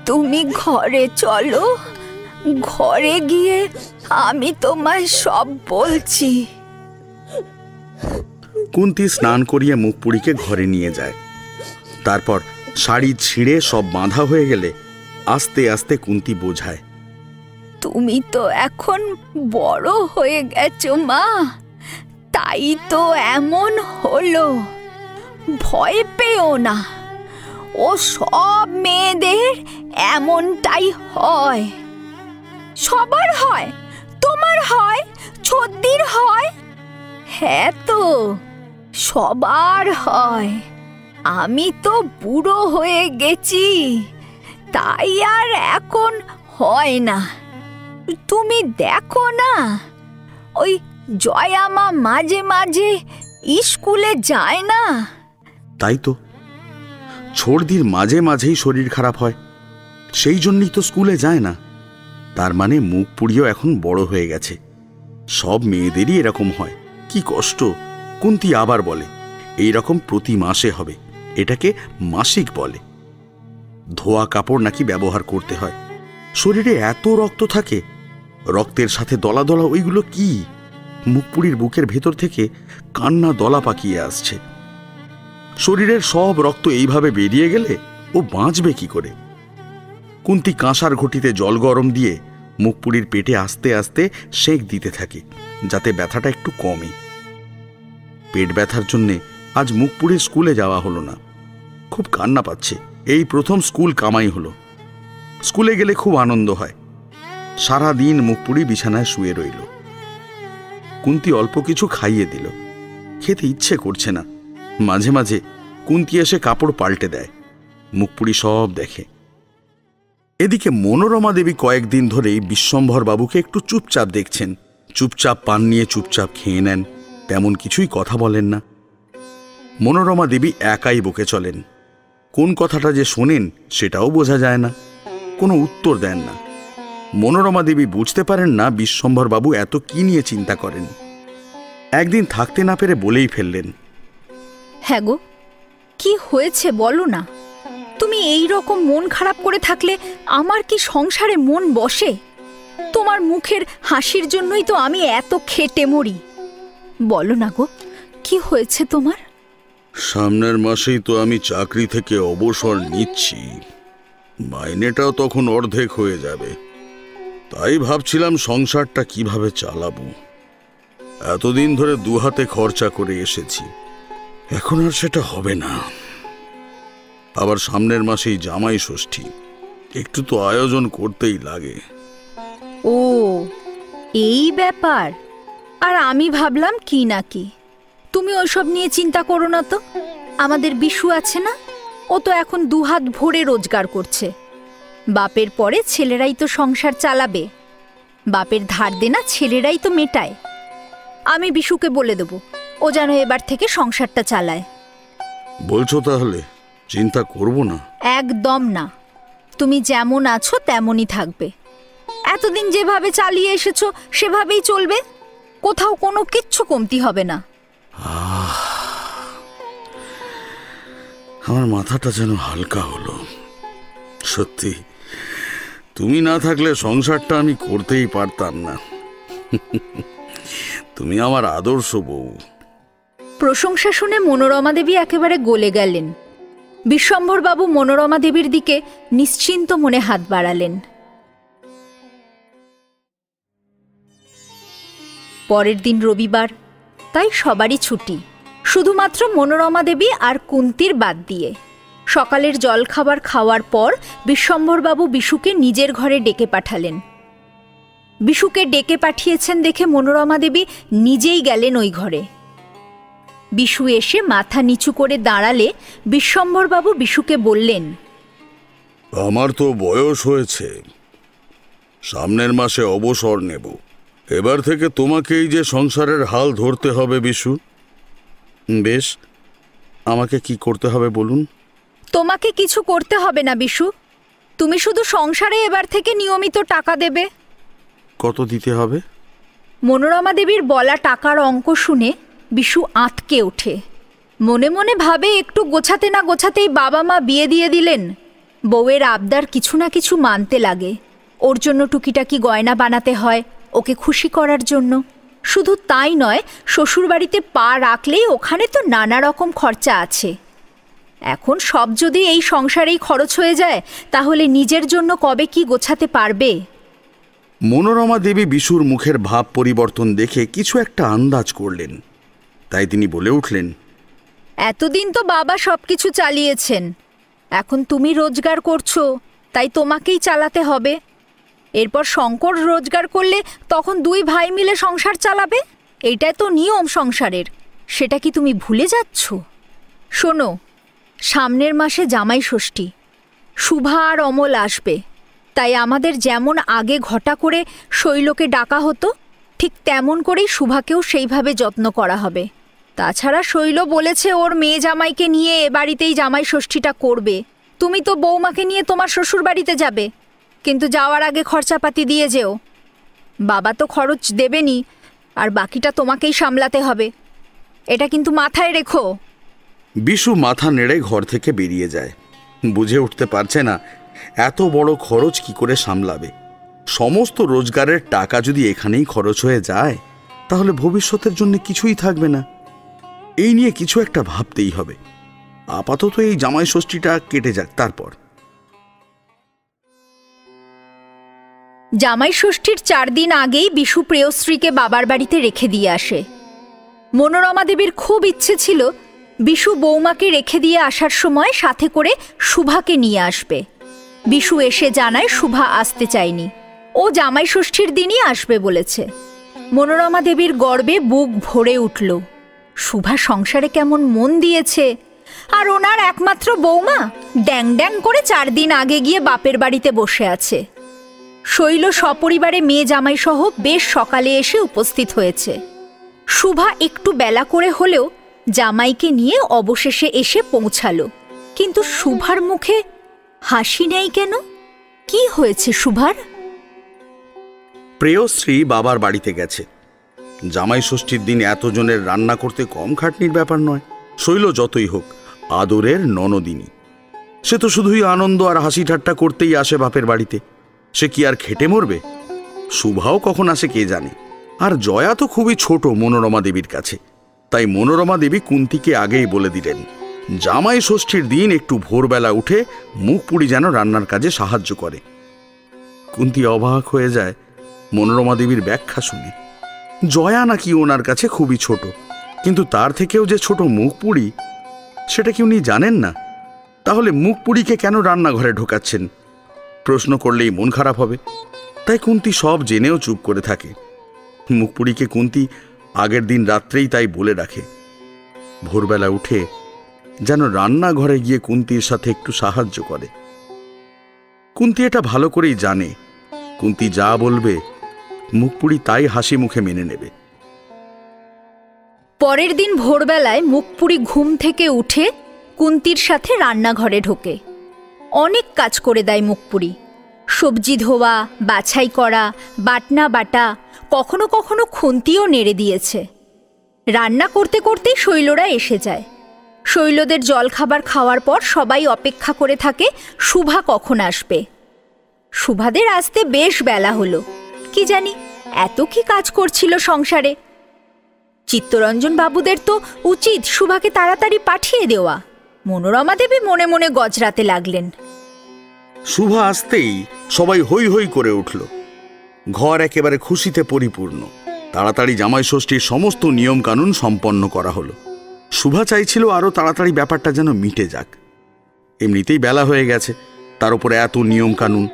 S3: তুমি ঘরে চলো, ঘরে গিয়ে আমি তোমায় সব বলছি।
S1: কুন্তি স্নান করিয়ে মুখপুরীকে ঘরে নিয়ে যায়। তারপর শাড়ি ছিঁড়ে সব বাঁধা হয়ে গেলে আস্তে আস্তে কুন্তি বোঝায়,
S3: তুমি তো এখন বড় হয়ে গেছো মা, তাই তো এমন হলো। ভয় পেও না, ও সব মেয়েদের এমনটাই হয়। সবার হয়, তোমার হয়, ছদ্দির হয়। হ্যাঁ তো, সবার হয়। আমি তো বুড়ো হয়ে গেছি, তাই আর এখন হয় না। তুমি দেখো না, ওই জয়ামা মাঝে মাঝে স্কুলে যায় না?
S1: তাই তো, ছোড়দির মাঝে মাঝেই শরীর খারাপ হয়, সেই জন্যই তো স্কুলে যায় না। তার মানে মুখপুরীও এখন বড় হয়ে গেছে। সব মেয়েদেরই এরকম হয়, কি কষ্ট। কুন্তি আবার বলে, এইরকম প্রতি মাসে হবে, এটাকে মাসিক বলে। ধোয়া কাপড় নাকি ব্যবহার করতে হয়। শরীরে এত রক্ত থাকে, রক্তের সাথে দলা দলা ওইগুলো কি? মুখপুরীর বুকের ভেতর থেকে কান্না দলা পাকিয়ে আসছে। শরীরের সব রক্ত এইভাবে বেরিয়ে গেলে ও বাঁচবে কি করে? কুন্তি কাঁসার ঘটিতে জল গরম দিয়ে মুখপুরীর পেটে আস্তে আস্তে সেঁক দিতে থাকে, যাতে ব্যথাটা একটু কমে। পেট ব্যথার জন্যে আজ মুখপুরীর স্কুলে যাওয়া হলো না। খুব কান্না পাচ্ছে। এই প্রথম স্কুল কামাই হলো। স্কুলে গেলে খুব আনন্দ হয়। সারা দিন মুখপুরী বিছানায় শুয়ে রইল। কুন্তি অল্প কিছু খাইয়ে দিল। খেতে ইচ্ছে করছে না। মাঝে মাঝে কুন্তি এসে কাপড় পাল্টে দেয়। মুখপুরী সব দেখে। এদিকে মনোরমা দেবী কয়েকদিন ধরেই বিশ্বম্ভর বাবুকে একটু চুপচাপ দেখছেন। চুপচাপ পান নিয়ে চুপচাপ খেয়ে নেন, তেমন কিছুই কথা বলেন না। মনোরমা দেবী একাই বকে চলেন। কোন কথাটা যে শোনেন সেটাও বোঝা যায় না, কোনো উত্তর দেন না। মনোরমা দেবী বুঝতে পারেন না বিশ্বম্ভর বাবু এত কি নিয়ে চিন্তা করেন। একদিন থাকতে না পেরে বলেই ফেললেন,
S3: হ্যাঁ গো, কি হয়েছে বলো না? তুমি এই রকম মন খারাপ করে থাকলে আমার কি সংসারে মন বসে? তোমার মুখের হাসির জন্যই তো আমি এত খেটে মরি। বলো না গো, কি হয়েছে তোমার?
S1: সামনের মাসেই তো আমি চাকরি থেকে অবসর নিচ্ছি, মাইনেটাও তখন অর্ধেক হয়ে যাবে। তাই ভাবছিলাম সংসারটা কিভাবে চালাবো। এতদিন ধরে দুহাতে খরচা করে এসেছি, এখন আর সেটা হবে না। আবার সামনের মাসেই জামাই ষষ্ঠী, একটু তো আয়োজন করতেই লাগে।
S3: ও, এই ব্যাপার। আর আমি ভাবলাম কি না কি। তুমি ওইসব নিয়ে চিন্তা করো না তো। আমাদের বিশু আছে না, ও তো এখন দুহাত ভরে রোজগার করছে। বাপের পরে ছেলেরাই তো সংসার চালাবে। বাপের ধার দেনা ছেলেরাই তো মেটায়। আমি বিশুকে বলে দেব, ও যেন এবার থেকে সংসারটা চালায়।
S1: বলছো তাহলে চিন্তা করব না?
S3: একদম না। তুমি যেমন আছো তেমনই থাকবে। এতদিন যেভাবে চালিয়ে এসেছো সেভাবেই চলবে, কোথাও কোনো কিচ্ছু কমতি হবে না।
S1: আমার মাথাটা যেন হালকা হলো। সত্যি তুমি না থাকলে সংসারটা আমি করতেই পারতাম না। তুমি আমার আদর্শ বউ।
S3: প্রশংসা শুনে মনোরমা দেবী একেবারে গলে গেলেন। বিশ্বম্ভরবাবু মনোরমা দেবীর দিকে নিশ্চিন্ত মনে হাত বাড়ালেন। পরের দিন রবিবার, তাই সবারই ছুটি, শুধুমাত্র মনোরমা দেবী আর কুন্তির বাদ দিয়ে। সকালের জলখাবার খাওয়ার পর বিশ্বম্ভরবাবু বিশুকে নিজের ঘরে ডেকে পাঠালেন। বিশুকে ডেকে পাঠিয়েছেন দেখে মনোরমা দেবী নিজেই গেলেন ওই ঘরে। বিশু এসে মাথা নিচু করে দাঁড়ালে বিশ্বম্ভরবাবু বিশুকে বললেন,
S1: আমার তো বয়স হয়েছে, সামনের মাসে অবসর নেব। এবার থেকে তোমাকেই যে সংসারের হাল ধরতে হবে বিশু। বেশ, আমাকে কি করতে হবে বলুন?
S3: তোমাকে কিছু করতে হবে না বিশু, তুমি শুধু সংসারে এবার থেকে নিয়মিত টাকা দেবে।
S1: কত দিতে হবে?
S3: মনোরমা দেবীর বলা টাকার অঙ্ক শুনে বিশু আঁতকে ওঠে। মনে মনে ভাবে একটু গোছাতে না গোছাতেই বাবা মা বিয়ে দিয়ে দিলেন। বউয়ের আবদার কিছু না কিছু মানতে লাগে, ওর জন্য টুকিটাকি গয়না বানাতে হয় ওকে খুশি করার জন্য। শুধু তাই নয়, শ্বশুরবাড়িতে পা রাখলেই ওখানে তো নানা রকম খরচা আছে। এখন সব যদি এই সংসারেই খরচ হয়ে যায়, তাহলে নিজের জন্য কবে কি গোছাতে পারবে?
S1: মনোরমা দেবী বিশুর মুখের ভাব পরিবর্তন দেখে কিছু একটা আন্দাজ করলেন, তাই তিনি বলে উঠলেন,
S3: এতদিন তো বাবা সবকিছু চালিয়েছেন, এখন তুমি রোজগার করছো, তাই তোমাকেই চালাতে হবে। এরপর শঙ্কর রোজগার করলে তখন দুই ভাই মিলে সংসার চালাবে, এইটাই তো নিয়ম সংসারের, সেটা কি তুমি ভুলে যাচ্ছ? শোনো, সামনের মাসে জামাই ষষ্ঠী, শুভা আর অমল আসবে, তাই আমাদের যেমন আগে ঘটা করে শৈলকে ডাকা হতো, ঠিক তেমন করেই শুভাকেও সেইভাবে যত্ন করা হবে। তাছাড়া শৈল বলেছে ওর মেয়ে জামাইকে নিয়ে এ বাড়িতেই জামাই ষষ্ঠীটা করবে। তুমি তো বৌমাকে নিয়ে তোমার শ্বশুর বাড়িতে যাবে, কিন্তু যাওয়ার আগে খরচাপাতি দিয়ে যেও। বাবা তো খরচ দেবেনি, আর বাকিটা তোমাকেই সামলাতে হবে, এটা কিন্তু মাথায় রেখো।
S1: বিশু মাথা নেড়ে ঘর থেকে বেরিয়ে যায়। বুঝে উঠতে পারছে না এত বড় খরচ কি করে সামলাবে। সমস্ত রোজগারের টাকা যদি এখানেই খরচ হয়ে যায়, তাহলে ভবিষ্যতের জন্য কিছুই থাকবে না। এই নিয়ে কিছু একটা ভাবতেই হবে। আপাতত এই জামাই ষষ্ঠীটা কেটে যাক, তারপর।
S3: জামাই ষষ্ঠীর 4 দিন আগেই বিশু প্রেয়শ্রীকে বাবার বাড়িতে রেখে দিয়ে আসে। মনোরমা দেবীর খুব ইচ্ছে ছিল বিশু বৌমাকে রেখে দিয়ে আসার সময় সাথে করে শুভাকে নিয়ে আসবে। বিশু এসে জানায় শুভা আসতে চায়নি, ও জামাই ষষ্ঠীর দিনই আসবে বলেছে। মনোরমা দেবীর গর্বে বুক ভরে উঠল। শুভা সংসারে কেমন মন দিয়েছে, আর ওনার একমাত্র বৌমা ড্যাং ড্যাং করে 4 দিন আগে গিয়ে বাপের বাড়িতে বসে আছে। শৈল সপরিবারে মেয়ে জামাই সহ বেশ সকালে এসে উপস্থিত হয়েছে। শুভা একটু বেলা করে হলেও জামাইকে নিয়ে অবশেষে এসে পৌঁছালো, কিন্তু শুভার মুখে হাসি নেই কেন? কি হয়েছে শুভার?
S1: প্রেয়শ্রী বাবার বাড়িতে গেছে। জামাই ষষ্ঠীর দিন এতজনের রান্না করতে কম খাটনির ব্যাপার নয়। শৈল যতই হোক আদরের ননদিনী, সে তো শুধুই আনন্দ আর হাসি ঠাট্টা করতেই আসে বাপের বাড়িতে। সে কি আর খেটে মরবে? শুভাও কখন আসে কে জানে। আর জয়া তো খুবই ছোট মনোরমা দেবীর কাছে, তাই মনোরমা দেবী কুন্তিকে আগেই বলে দিলেন জামাই ষষ্ঠীর দিন একটু ভোরবেলা উঠে মুখ পুড়ি যেন রান্নার কাজে সাহায্য করে। কুন্তি অবাক হয়ে যায় মনোরমা দেবীর ব্যাখ্যা শুনে। জয়া নাকি ওনার কাছে খুবই ছোট, কিন্তু তার থেকেও যে ছোট মুখ পুড়ি, সেটা কি উনি জানেন না? তাহলে মুখ পুড়িকে কেন রান্নাঘরে ঢোকাচ্ছেন? প্রশ্ন করলেই মন খারাপ হবে, তাই কুন্তি সব জেনেও চুপ করে থাকে। মুখ পুড়িকে কুন্তি আগের দিন রাত্রেই তাই বলে রাখে, ভোরবেলা উঠে যেন রান্নাঘরে গিয়ে কুন্তির সাথে একটু সাহায্য করে। কুন্তি এটা ভালো করেই জানে, কুন্তি যা বলবে মুখপুরি তাই হাসি মুখে মেনে নেবে।
S3: পরের দিন ভোরবেলায় মুখপুরি ঘুম থেকে উঠে কুন্তির সাথে রান্নাঘরে ঢোকে। অনেক কাজ করে দেয় মুখপুরি। সবজি ধোয়া, বাছাই করা, বাটনা বাটা, কখনো কখনো খুন্তিও নেড়ে দিয়েছে। রান্না করতে করতেই শৈলরা এসে যায়। শৈলদের জলখাবার খাওয়ার পর সবাই অপেক্ষা করে থাকে শুভা কখন আসবে। শুভাদের আসতে বেশ বেলা হলো। কি জানি এত কি কাজ করছিল সংসারে। চিত্তরঞ্জন বাবুদের তো উচিত শুভাকে তাড়াতাড়ি পাঠিয়ে দেওয়া। মনোরমা দেবী মনে মনে গজরাতে লাগলেন।
S1: শুভা আসতেই সবাই হৈ হৈ করে উঠল। ঘর একেবারে খুশিতে পরিপূর্ণ। তাড়াতাড়ি জামাই ষষ্ঠীর সমস্ত নিয়ম কানুন সম্পন্ন করা হলো। শুভা চাইছিল আরও তাড়াতাড়ি ব্যাপারটা যেন মিটে যাক। এমনিতেই বেলা হয়ে গেছে, তার উপরে এত নিয়ম কানুন,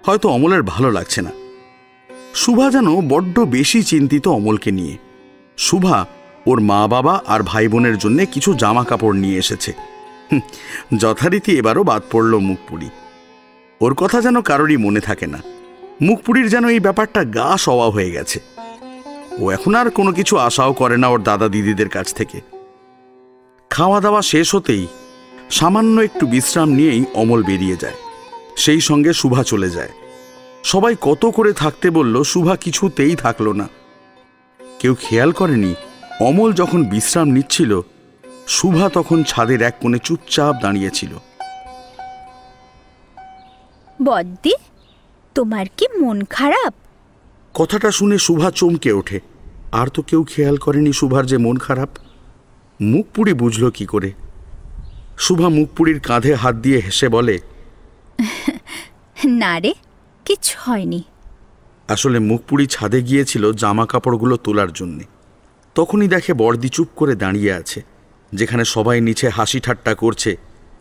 S1: হয়তো অমলের ভালো লাগছে না। শুভা যেন বড্ড বেশি চিন্তিত অমলকে নিয়ে। শুভা ওর মা বাবা আর ভাই বোনের জন্য কিছু জামা কাপড় নিয়ে এসেছে। যথারীতি এবারও বাদ পড়ল মুখপুরি। ওর কথা যেন কারোরই মনে থাকে না। মুখপুরির যেন এই ব্যাপারটা গা সওয়া হয়ে গেছে। ও এখন আর কোনো কিছু আশাও করে না ওর দাদা দিদিদের কাছ থেকে। খাওয়া দাওয়া শেষ হতেই সামান্য একটু বিশ্রাম নিয়েই অমল বেরিয়ে যায়। সেই সঙ্গে শুভা চলে যায়। সবাই কত করে থাকতে বলল, শুভা কিছুতেই থাকলো না। কেউ খেয়াল করেনি অমল যখন বিশ্রাম নিচ্ছিল, শুভা তখন ছাদের এক কোণে চুপচাপ দাঁড়িয়েছিল।
S3: বদ্দি, তোমার কি মন খারাপ?
S1: কথাটা শুনে শুভা চমকে ওঠে। আর তো কেউ খেয়াল করেনি শুভার যে মন খারাপ। মুখপুরি বুঝল কি করে। শুভা মুখপুরির কাঁধে হাত দিয়ে হেসে বলে,
S3: না রে, কিছু হয়নি।
S1: আসলে মুখপুরি ছাদে গিয়েছিল জামা কাপড়গুলো তোলার জন্যে। তখনই দেখে বড়দি চুপ করে দাঁড়িয়ে আছে, যেখানে সবাই নিচে হাসি ঠাট্টা করছে,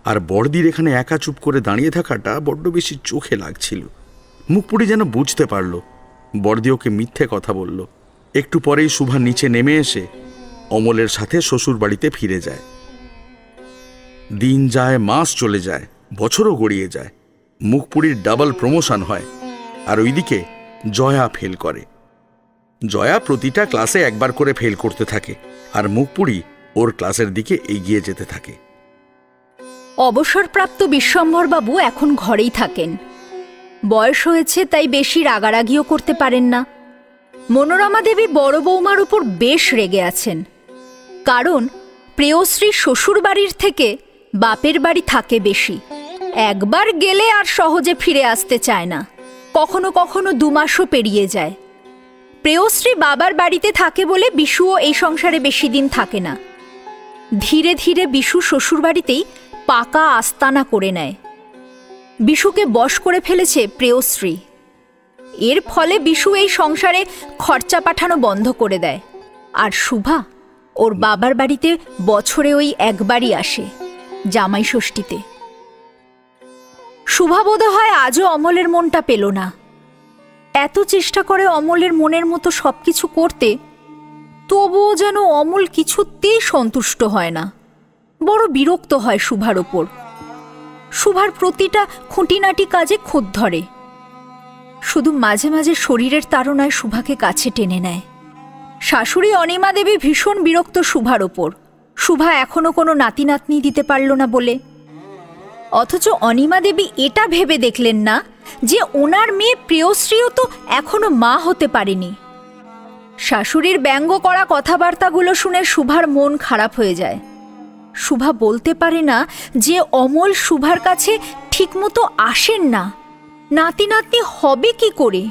S1: আর বড়দির এখানে একা চুপ করে দাঁড়িয়ে থাকাটা বড্ড বেশি চোখে লাগছিল। মুখপুরি যেন বুঝতে পারল বড়দি ওকে মিথ্যে কথা বলল। একটু পরেই শুভা নিচে নেমে এসে অমলের সাথে শ্বশুর বাড়িতে ফিরে যায়। দিন যায়, মাস চলে যায়, বছরও গড়িয়ে যায়। মুখপুরির ডাবল প্রমোশন হয়, আর ওইদিকে জয়া ফেল করে। জয়া প্রতিটা ক্লাসে একবার করে ফেল করতে থাকে, আর মুখপুরি ওর ক্লাসের দিকে এগিয়ে যেতে থাকে।
S3: অবসরপ্রাপ্ত বিশ্বম্ভরবাবু এখন ঘরেই থাকেন। বয়স হয়েছে, তাই বেশি রাগারাগিও করতে পারেন না। মনোরমা দেবী বড় বৌমার উপর বেশ রেগে আছেন, কারণ প্রেয়শ্রী শ্বশুর বাড়ির থেকে বাপের বাড়ি থাকে বেশি। একবার গেলে আর সহজে ফিরে আসতে চায় না। কখনো কখনো 2 মাসও পেরিয়ে যায়। প্রেয়শ্রী বাবার বাড়িতে থাকে বলে বিশুও এই সংসারে বেশি দিন থাকে না। ধীরে ধীরে বিশু শ্বশুর বাড়িতেই পাকা আস্তানা করে নেয়। বিশুকে বশ করে ফেলেছে প্রেয়শ্রী। এর ফলে বিশু এই সংসারে খরচা পাঠানো বন্ধ করে দেয়, আর শুভা ওর বাবার বাড়িতে বছরে ওই একবারই আসে, জামাই ষষ্ঠীতে। শুভা বোধ হয় আজও অমলের মনটা পেল না। এত চেষ্টা করে অমলের মনের মতো সবকিছু করতে, তবুও যেন অমল কিছুতেই সন্তুষ্ট হয় না। বড় বিরক্ত হয় শুভার ওপর। শুভার প্রতিটা খুঁটিনাটি কাজে খুঁত ধরে। শুধু মাঝে মাঝে শরীরের তাড়নায় শুভাকে কাছে টেনে নেয়। শাশুড়ি অনিমা দেবী ভীষণ বিরক্ত শুভার ওপর। শুভা এখনো কোনো নাতি নাতনি দিতে পারল না বলে। অথচ অনিমা দেবী এটা ভেবে দেখলেন না যে ওনার মেয়ে প্রেয়শ্রীও তো এখনো মা হতে পারেনি। শাশুড়ির ব্যঙ্গ করা কথাবার্তাগুলো শুনে শুভার মন খারাপ হয়ে যায়। শুভা বলতে পারে না যে অমল শুভার কাছে ঠিকমতো আসেন না, নাতি নাতনি হবে কি করে।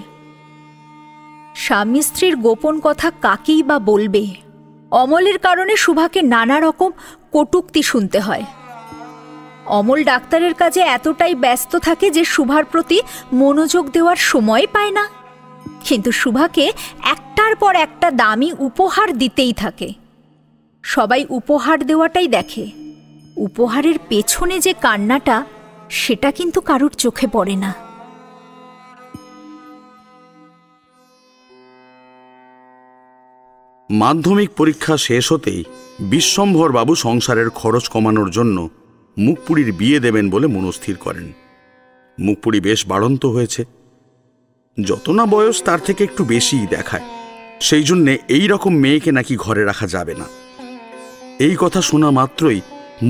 S3: স্বামী স্ত্রীর গোপন কথা কাকেই বা বলবে। অমলের কারণে শুভাকে নানা রকম কটূক্তি শুনতে হয়। অমল ডাক্তারের কাজে এতটাই ব্যস্ত থাকে যে শুভার প্রতি মনোযোগ দেওয়ার সময় পায় না। কিন্তু শুভাকে একটার পর একটা দামি উপহার দিতেই থাকে। সবাই উপহার দেওয়াটাই দেখে, উপহারের পেছনে যে কান্নাটা, সেটা কিন্তু কারোর চোখে পড়ে না।
S1: মাধ্যমিক পরীক্ষা শেষ হতেই বিশ্বম্ভরবাবু সংসারের খরচ কমানোর জন্য মুখপুরির বিয়ে দেবেন বলে মনস্থির করেন। মুখপুরি বেশ বাড়ন্ত হয়েছে, যত না বয়স তার থেকে একটু বেশিই দেখায়। সেই জন্যে এই রকম মেয়েকে নাকি ঘরে রাখা যাবে না। এই কথা শোনা মাত্রই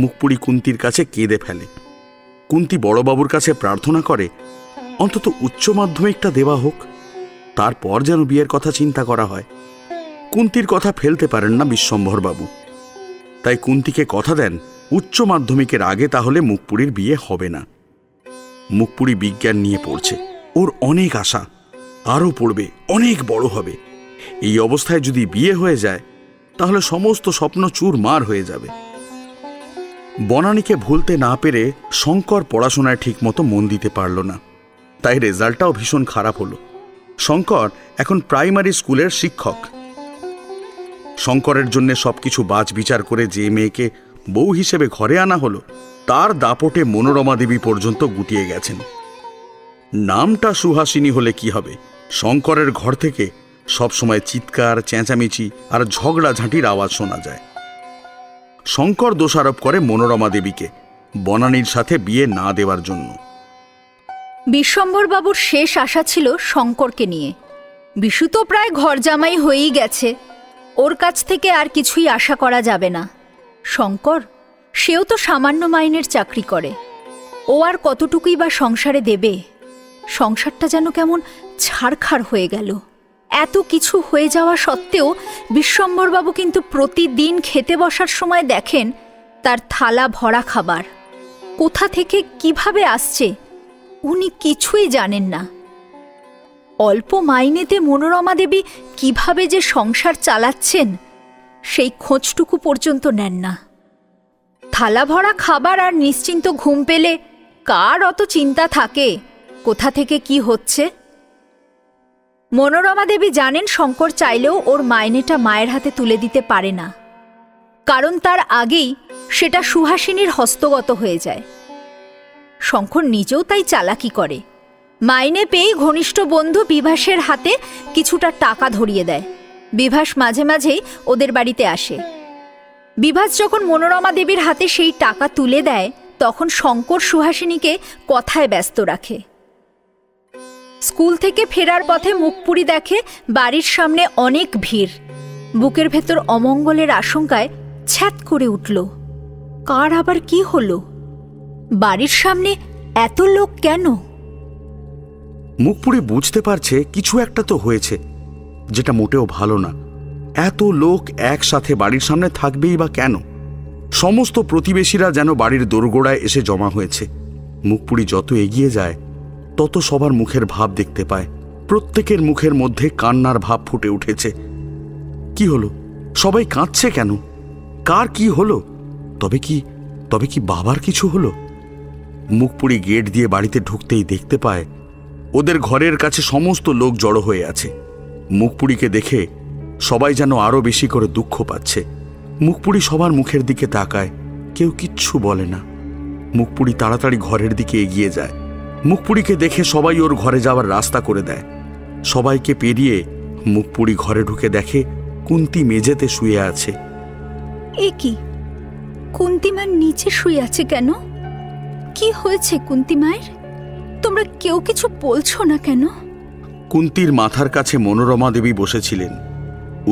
S1: মুখপুরি কুন্তির কাছে কেঁদে ফেলে। কুন্তি বড়বাবুর কাছে প্রার্থনা করে অন্তত উচ্চ মাধ্যমিকটা দেওয়া হোক, তারপর যেন বিয়ের কথা চিন্তা করা হয়। কুন্তির কথা ফেলতে পারেন না বিশ্বম্ভরবাবু, তাই কুন্তিকে কথা দেন উচ্চ মাধ্যমিকের আগে তাহলে মুখপুরীর বিয়ে হবে না। মুখপুরী বিজ্ঞান নিয়ে পড়ছে, ওর অনেক আশা, আরও পড়বে, অনেক বড় হবে। এই অবস্থায় যদি বিয়ে হয়ে যায় তাহলে সমস্ত স্বপ্ন চুরমার হয়ে যাবে। বনানীকে ভুলতে না পেরে শঙ্কর পড়াশোনায় ঠিকমতো মন দিতে পারল না, তাই রেজাল্টটাও ভীষণ খারাপ হলো। শঙ্কর এখন প্রাইমারি স্কুলের শিক্ষক। শঙ্করের জন্য সবকিছু বাছ বিচার করে যে মেয়েকে বউ হিসেবে ঘরে আনা হলো, তার দাপটে মনোরমা দেবী পর্যন্ত গুটিয়ে গেছেন। নামটা সুহাসিনী হলে কি হবে, শঙ্করের ঘর থেকে সবসময় চিৎকার, চেঁচামেচি আর ঝগড়াঝাঁটির আওয়াজ শোনা যায়। শঙ্কর দোষারোপ করে মনোরমা দেবীকে বনানীর সাথে বিয়ে না দেওয়ার জন্য।
S3: বিশ্বম্ভরবাবুর শেষ আশা ছিল শঙ্করকে নিয়ে। বিশু তো প্রায় ঘর জামাই হয়েই গেছে, ওর কাছ থেকে আর কিছুই আশা করা যাবে না। শঙ্কর, সেও তো সামান্য মাইনের চাকরি করে, ও আর কতটুকুই বা সংসারে দেবে। সংসারটা যেন কেমন ছাড়খাড় হয়ে গেল। এত কিছু হয়ে যাওয়া সত্ত্বেও বিশ্বম্ভরবাবু কিন্তু প্রতিদিন খেতে বসার সময় দেখেন তার থালা ভরা খাবার কোথা থেকে কিভাবে আসছে উনি কিছুই জানেন না। অল্প মাইনেতে মনোরমা দেবী কিভাবে যে সংসার চালাচ্ছেন সেই খোঁজটুকু পর্যন্ত নেন না। থালা ভরা খাবার আর নিশ্চিন্ত ঘুম পেলে কার অত চিন্তা থাকে কোথা থেকে কি হচ্ছে? মনোরমা দেবী জানেন শঙ্কর চাইলেও ওর মাইনেটা মায়ের হাতে তুলে দিতে পারে না, কারণ তার আগেই সেটা সুহাসিনীর হস্তগত হয়ে যায়। শঙ্কর নিজেও তাই চালাকি করে, মাইনে পেয়েই ঘনিষ্ঠ বন্ধু বিভাসের হাতে কিছুটা টাকা ধরিয়ে দেয়। বিভাস মাঝে মাঝেই ওদের বাড়িতে আসে। বিভাস যখন মনোরমা দেবীর হাতে সেই টাকা তুলে দেয় তখন শঙ্কর সুহাসিনীকে কথায় ব্যস্ত রাখে। স্কুল থেকে ফেরার পথে মুখপুরী দেখে বাড়ির সামনে অনেক ভিড়। বুকের ভেতর অমঙ্গলের আশঙ্কায় ছ্যাত করে উঠল। কার আবার কি হলো? বাড়ির সামনে এত লোক কেন?
S1: মুখপুরী বুঝতে পারছে কিছু একটা তো হয়েছে, যেটা মোটেও ভালো না। এত লোক একসাথে বাড়ির সামনে থাকবেই বা কেন? সমস্ত প্রতিবেশীরা যেন বাড়ির দোরগোড়ায় এসে জমা হয়েছে। মুখপুরী যত এগিয়ে যায় তত সবার মুখের ভাব দেখতে পায়। প্রত্যেকের মুখের মধ্যে কান্নার ভাব ফুটে উঠেছে। কি হলো? সবাই কাঁদছে কেন? কার কি হলো? তবে কি বাবার কিছু হলো? মুখপুরী গেট দিয়ে বাড়িতে ঢুকতেই দেখতে পায় ওদের ঘরের কাছে সমস্ত লোক জড়ো হয়ে আছে। মুখপুরীকে দেখে সবাই যেন আরো বেশি করে দুঃখ পাচ্ছে। মুখপুরী সবার মুখের দিকে তাকায়, কেউ কিচ্ছু বলে না। মুখপুরী তাড়াতাড়ি ঘরের দিকে এগিয়ে যায়। মুখপুরীকে দেখে সবাই ওর ঘরে যাওয়ার রাস্তা করে দেয়। সবাইকে পেরিয়ে মুখপুরী ঘরে ঢুকে দেখে কুন্তি মেঝেতে শুয়ে আছে।
S3: এ কি, কুন্তিমার নিচে শুয়ে আছে কেন? কি হয়েছে কুন্তিমায়ের? তোমরা কেউ কিছু বলছো না কেন?
S1: কুন্তির মাথার কাছে মনোরমা দেবী বসেছিলেন।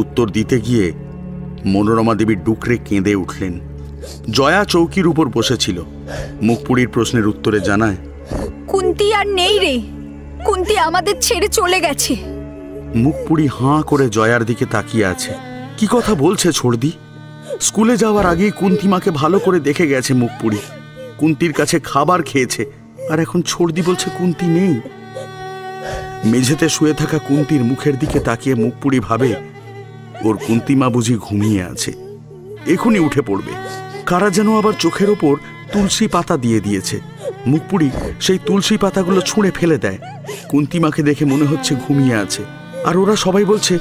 S1: উত্তর দিতে গিয়ে মনোরমা দেবী ডুকরে কেঁদে উঠলেন। জয়া চৌকির উপর বসেছিল। মুখপুরীর প্রশ্নের উত্তরে জানায়,
S3: কুন্তি আর নেই রে, কুন্তি আমাদের ছেড়ে চলে গেছে।
S1: মুখপুরী হাঁ করে জয়ার দিকে তাকিয়ে আছে। কি কথা বলছে ছোড়দি? স্কুলে যাওয়ার আগেই কুন্তিমাকে ভালো করে দেখে গেছে মুখপুরী, কুন্তির কাছে খাবার খেয়েছে, আর এখন ছোড়দি বলছে কুন্তি নেই। মেঝেতে শুয়ে থাকা কুন্তির মুখের দিকে তাকিয়ে মুখপুরী ভাবে ওর কুন্তিমা বুঝি ঘুমিয়ে আছে, এখনই উঠে পড়বে। কারা যেন আবার চোখের ওপর তুলসী পাতা দিয়ে দিয়েছে। মুখপুরী সেই তুলসী পাতাগুলো ছুঁড়ে ফেলে দেয়। কুন্তিমাকে দেখে মনে হচ্ছে ঘুমিয়ে আছে, আর ওরা সবাই বলছে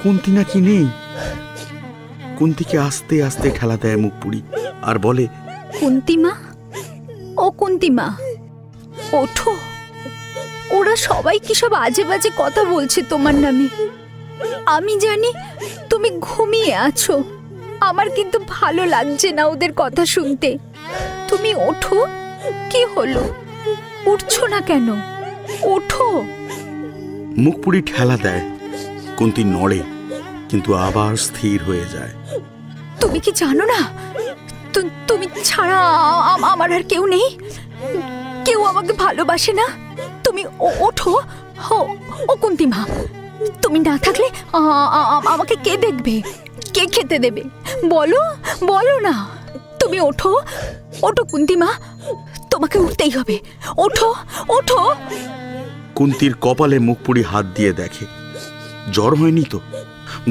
S1: কুন্তি নাকি নেই। কুন্তিকে আস্তে আস্তে ঠেলা দেয় মুখপুরী আর বলে,
S3: কুন্তিমা, ও কুন্তিমা, ওঠো। ওরা সবাই কি সব আজে বাজে কথা বলছে তোমার নামে। আমি জানি তুমি ঘুমিয়ে আছো, আমার কিন্তু ভালো লাগছে না ওদের কথা শুনতে। তুমি ওঠো। কি হলো, উঠছো না কেন? ওঠো।
S1: মুখপুরী ঠেলা দেয়। কুন্তি নড়ে, কিন্তু আবার স্থির হয়ে যায়।
S3: তুমি কি জানো না তুমি ছাড়া আমার আর কেউ নেই? কেউ আমাকে ভালোবাসে না? তুমি ওঠো। ও কুন্তিমা, তুমি না থাকলে আমাকে কে দেখবে, কে খেতে দেবে? বলো বলো না। তুমি ওঠো, ওঠো কুন্তিমা, তোমাকে উঠতেই হবে। ওঠো ওঠো।
S1: কুন্তির কপালে মুখপুরি হাত দিয়ে দেখে, জ্বর হয়নি তো।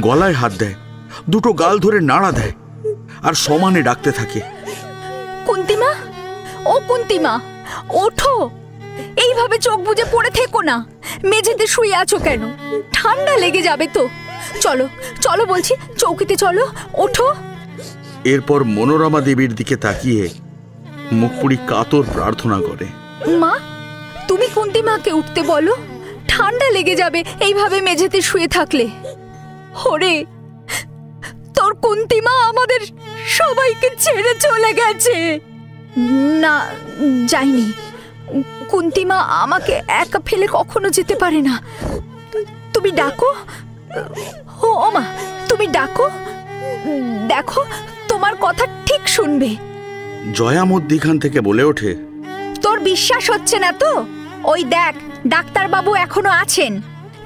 S1: গলায় হাত দেয়, দুটো গাল ধরে নাড়া দেয়, আর সমানে ডাকতে থাকে,
S3: কুন্তিমা, ও কুন্তিমা, ওঠো। এইভাবে চোখ বুজে পড়ে থেকো না। মেঝেতে শুয়ে আছো কেন? ঠান্ডা লেগে যাবে তো। চলো চলো বলছি, চৌকিতে চলো, ওঠো।
S1: এরপর মনোরমা দেবীর দিকে তাকিয়ে মুখপুরি কাতর প্রার্থনা করে,
S3: মা, তুমি কুন্তিমাকে উঠতে বলো। ঠান্ডা লেগে যাবে এইভাবে মেঝেতে শুয়ে থাকলে। ওরে, তোর কুন্তিমা আমাদের সবাইকে ছেড়ে চলে গেছে। না, যাইনি। কুন্তিমা আমাকে একা ফেলে কখনো যেতে পারে না। তুমি ডাকো। ও মা, তুমি ডাকো, দেখো তোমার কথা ঠিক শুনবে।
S1: জয়া মধ্যিখান থেকে বলে ওঠে,
S3: তোর বিশ্বাস হচ্ছে না তো? ওই দেখ, ডাক্তারবাবু এখনো আছেন।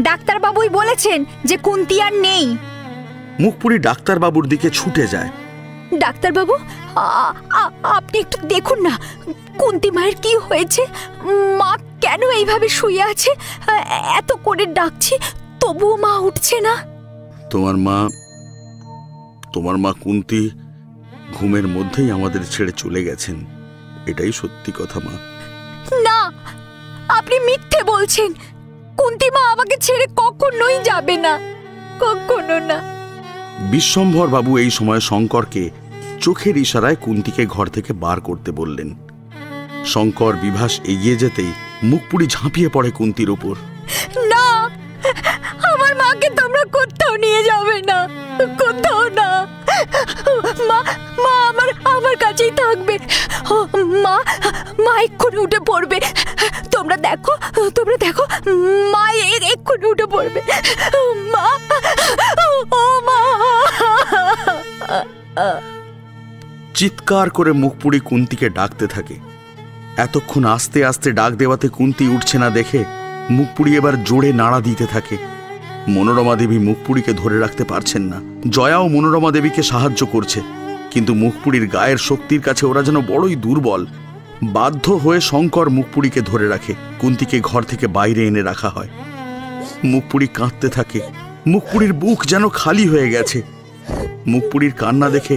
S3: ডাক্তারবাবুই বলেছেন যে কুন্তি আর নেই।
S1: মুখপুরি ডাক্তারবাবুর দিকে ছুটে যায়।
S3: ডাক্তারবাবু, আপনি একটু দেখুন না, কুন্তি মায়ের কি হয়েছে? মা কেন এইভাবে শুয়ে আছে? এত করে ডাকছি, তবুও মা উঠছে না।
S1: তোমার মা কুন্তি ঘুমের মধ্যেই আমাদের ছেড়ে চলে গেছেন, এটাই সত্যি কথা মা।
S3: না, আপনি মিথ্যে বলছেন। কুন্তি মা আমাকে ছেড়ে কখনোই যাবে না, কখনো না।
S1: বিশ্বম্ভর বাবু এই সময় শঙ্করকে চোখের ইশারায় কুন্তিকে ঘর থেকে বার করতে বললেন। শঙ্কর বিভাস এগিয়ে যেতেই মুখপুরি ঝাঁপিয়ে পড়ে কুন্তির উপর।
S3: না, আমার মাকে তোমরা কোথাও নিয়ে যাবে না, কোথাও না। মা মা আমার কাছেই থাকবে। মা এক্ষুনি উঠে পড়বে। তোমরা দেখো, মা এক্ষুনি উঠে পড়বে। মা, ও মা।
S1: চিৎকার করে মুখপুরি কুন্তিকে ডাকতে থাকে। এতক্ষণ আস্তে আস্তে ডাক দেওয়াতে কুন্তি উঠছে না দেখে মুখপুরি এবার জোরে নাড়া দিতে থাকে। মনোরমা দেবী মুখপুরিকে ধরে রাখতে পারছেন না। জয়াও মনোরমা দেবীকে সাহায্য করছে, কিন্তু মুখপুরির গায়ের শক্তির কাছে ওরা যেন বড়ই দুর্বল। বাধ্য হয়ে শঙ্কর মুখপুরিকে ধরে রাখে। কুন্তিকে ঘর থেকে বাইরে এনে রাখা হয়। মুখপুরি কাঁদতে থাকে। মুখপুরির বুক যেন খালি হয়ে গেছে। মুখপুরির কান্না দেখে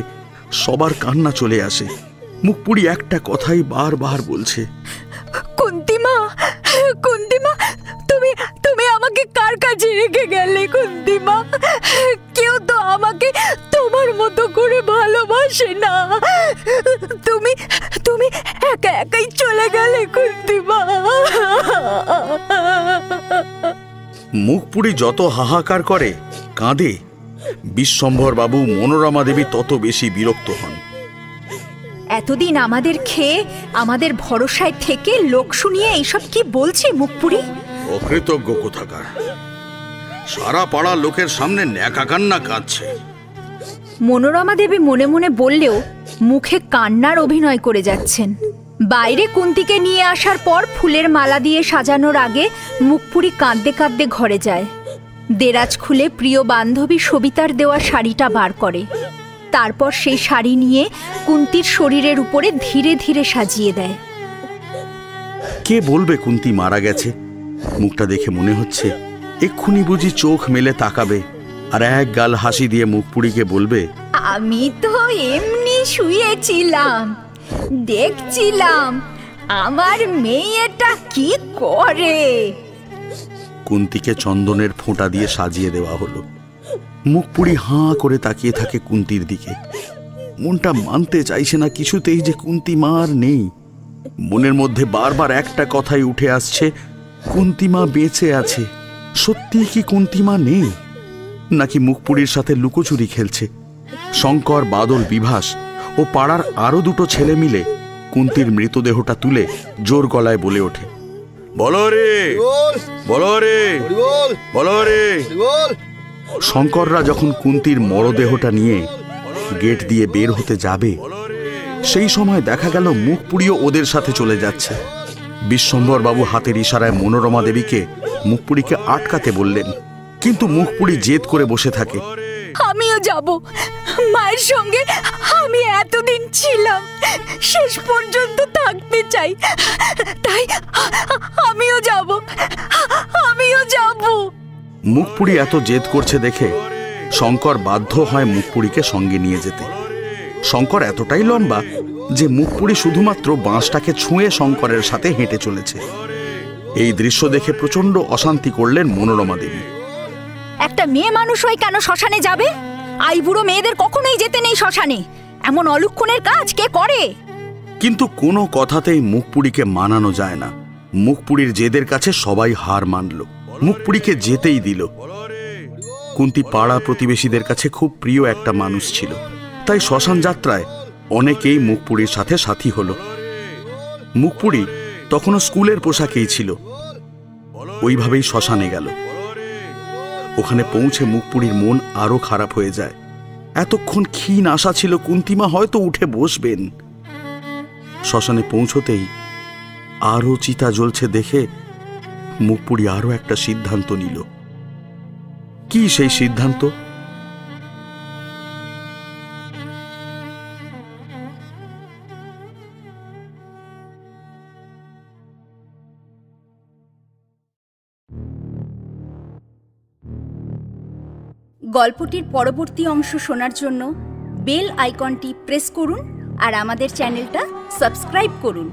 S1: সবার কান্না চলে আসে। মুখপুরি একটা কথাই বারবার বলছে,
S3: কুন্তিমা, কুন্তিমা, তুমি আমাকে কার কাছে রেখে গেলে? কুন্তিমা, কেউ তো আমাকে তোমার মতো করে ভালোবাসে না। তুমি একা একাই চলে গেলে কুন্তিমা।
S1: মুখপুরি যত হাহাকার করে, কাঁদে, বিশ্বম্ভর বাবু মনোরমা দেবী তত বেশি বিরক্ত হন।
S3: এতদিন আমাদের খেয়ে আমাদের ভরসায় থেকে লোক শুনিয়ে এইসব কি বলছে মুখপুরি?
S1: অকৃতজ্ঞ কোথাকার, সারা পাড়া লোকের সামনে ন্যাকা কান্না কাঁদছে।
S3: মনোরমা দেবী মনে মনে বললেও মুখে কান্নার অভিনয় করে যাচ্ছেন। বাইরে কুন্তিকে নিয়ে আসার পর ফুলের মালা দিয়ে সাজানোর আগে মুখপুরি কাঁদতে কাঁদতে ঘরে যায়। দেরাজ খুলে প্রিয় বান্ধবী সবিতার দেওয়া শাড়িটা বার করে। তারপর সেই শাড়ি নিয়ে কুন্তির শরীরের উপরে ধীরে ধীরে সাজিয়ে দেয়।
S1: কে বলবে কুন্তি মারা গেছে? মুখটা দেখে মনে হচ্ছে এক্ষুনি বুঝি চোখ মেলে তাকাবে আর এক গাল হাসি দিয়ে মুখপুরিকে বলবে,
S3: আমি তো এমনি শুয়েছিলাম, দেখছিলাম আমার মেয়েটা কি করে।
S1: কুন্তিকে চন্দনের ফোঁটা দিয়ে সাজিয়ে দেওয়া হলো। মুখপুরি হাঁ করে তাকিয়ে থাকে কুন্তির দিকে। মনটা মানতে চাইছে না কিছুতেই যে কুন্তি মা আর নেই। মনের মধ্যে বারবার একটা কথাই উঠে আসছে, কুন্তি মা বেঁচে আছে। সত্যি কি কুন্তি মা নেই, নাকি মুখপুরির সাথে লুকোচুরি খেলছে? শঙ্কর, বাদল, বিভাস ও পাড়ার আরো দুটো ছেলে মিলে কুন্তির মৃতদেহটা তুলে জোর গলায় বলে ওঠে, বলো রে, বলো রে, বলো রে। শঙ্কররা যখন কুন্তির মরদেহটা নিয়ে গেট দিয়ে বের হতে যাবে, সেই সময় দেখা গেল মুখপুরিও ওদের সাথে চলে যাচ্ছে। বিশ্বম্ভরবাবু হাতের ইশারায় মনোরমা দেবীকে মুখপুরীকে আটকাতে বললেন, কিন্তু মুখপুরী জেদ করে বসে থাকে।
S3: আমিও যাব, মায়ের সঙ্গে আমি এতদিন ছিলাম, শেষ পর্যন্ত থাকতে চাই, তাই আমিও যাব, আমিও যাব।
S1: মুখপুরী এত জেদ করছে দেখে শঙ্কর বাধ্য হয় মুখপুরীকে সঙ্গে নিয়ে যেতে। শঙ্কর এতটাই লম্বা যে মুখপুরী শুধুমাত্র বাঁশটাকে ছুঁয়ে শঙ্করের সাথে হেঁটে চলেছে। এই দৃশ্য দেখে প্রচন্ড অশান্তি করলেন মনোরমা দেবী।
S3: একটা মেয়ে মানুষ হয়ে কেন শ্মশানে যাবে? আইবুড়ো মেয়েদের কখনোই যেতে নেই শ্মশানে, এমন অলক্ষণের কাজ কে করে?
S1: কিন্তু কোনো কথাতেই মুখপুরীকে মানানো যায় না। মুখপুরীর জেদের কাছে সবাই হার মানল, মুখপুরীকে যেতেই দিল। কুন্তী পাড়া প্রতিবেশীদের কাছে খুব প্রিয় একটা মানুষ ছিল, তাই শ্মশান যাত্রায় অনেকেই মুখপুরীর সাথে সাথী হলো। মুখপুরী তখনও স্কুলের পোশাকেই ছিল, ওইভাবেই শ্মশানে গেল। ওখানে পৌঁছে মুখপুরীর মন আরো খারাপ হয়ে যায়। এতক্ষণ ক্ষীণ আশা ছিল কুন্তিমা হয়তো উঠে বসবেন। শ্মশানে পৌঁছতেই আরো চিতা জ্বলছে দেখে মুখপুরী আরো একটা সিদ্ধান্ত নিল। কি সেই সিদ্ধান্ত?
S3: গল্পটির পরবর্তী অংশ শোনার জন্য বেল আইকনটি প্রেস করুন আর আমাদের চ্যানেলটা সাবস্ক্রাইব করুন।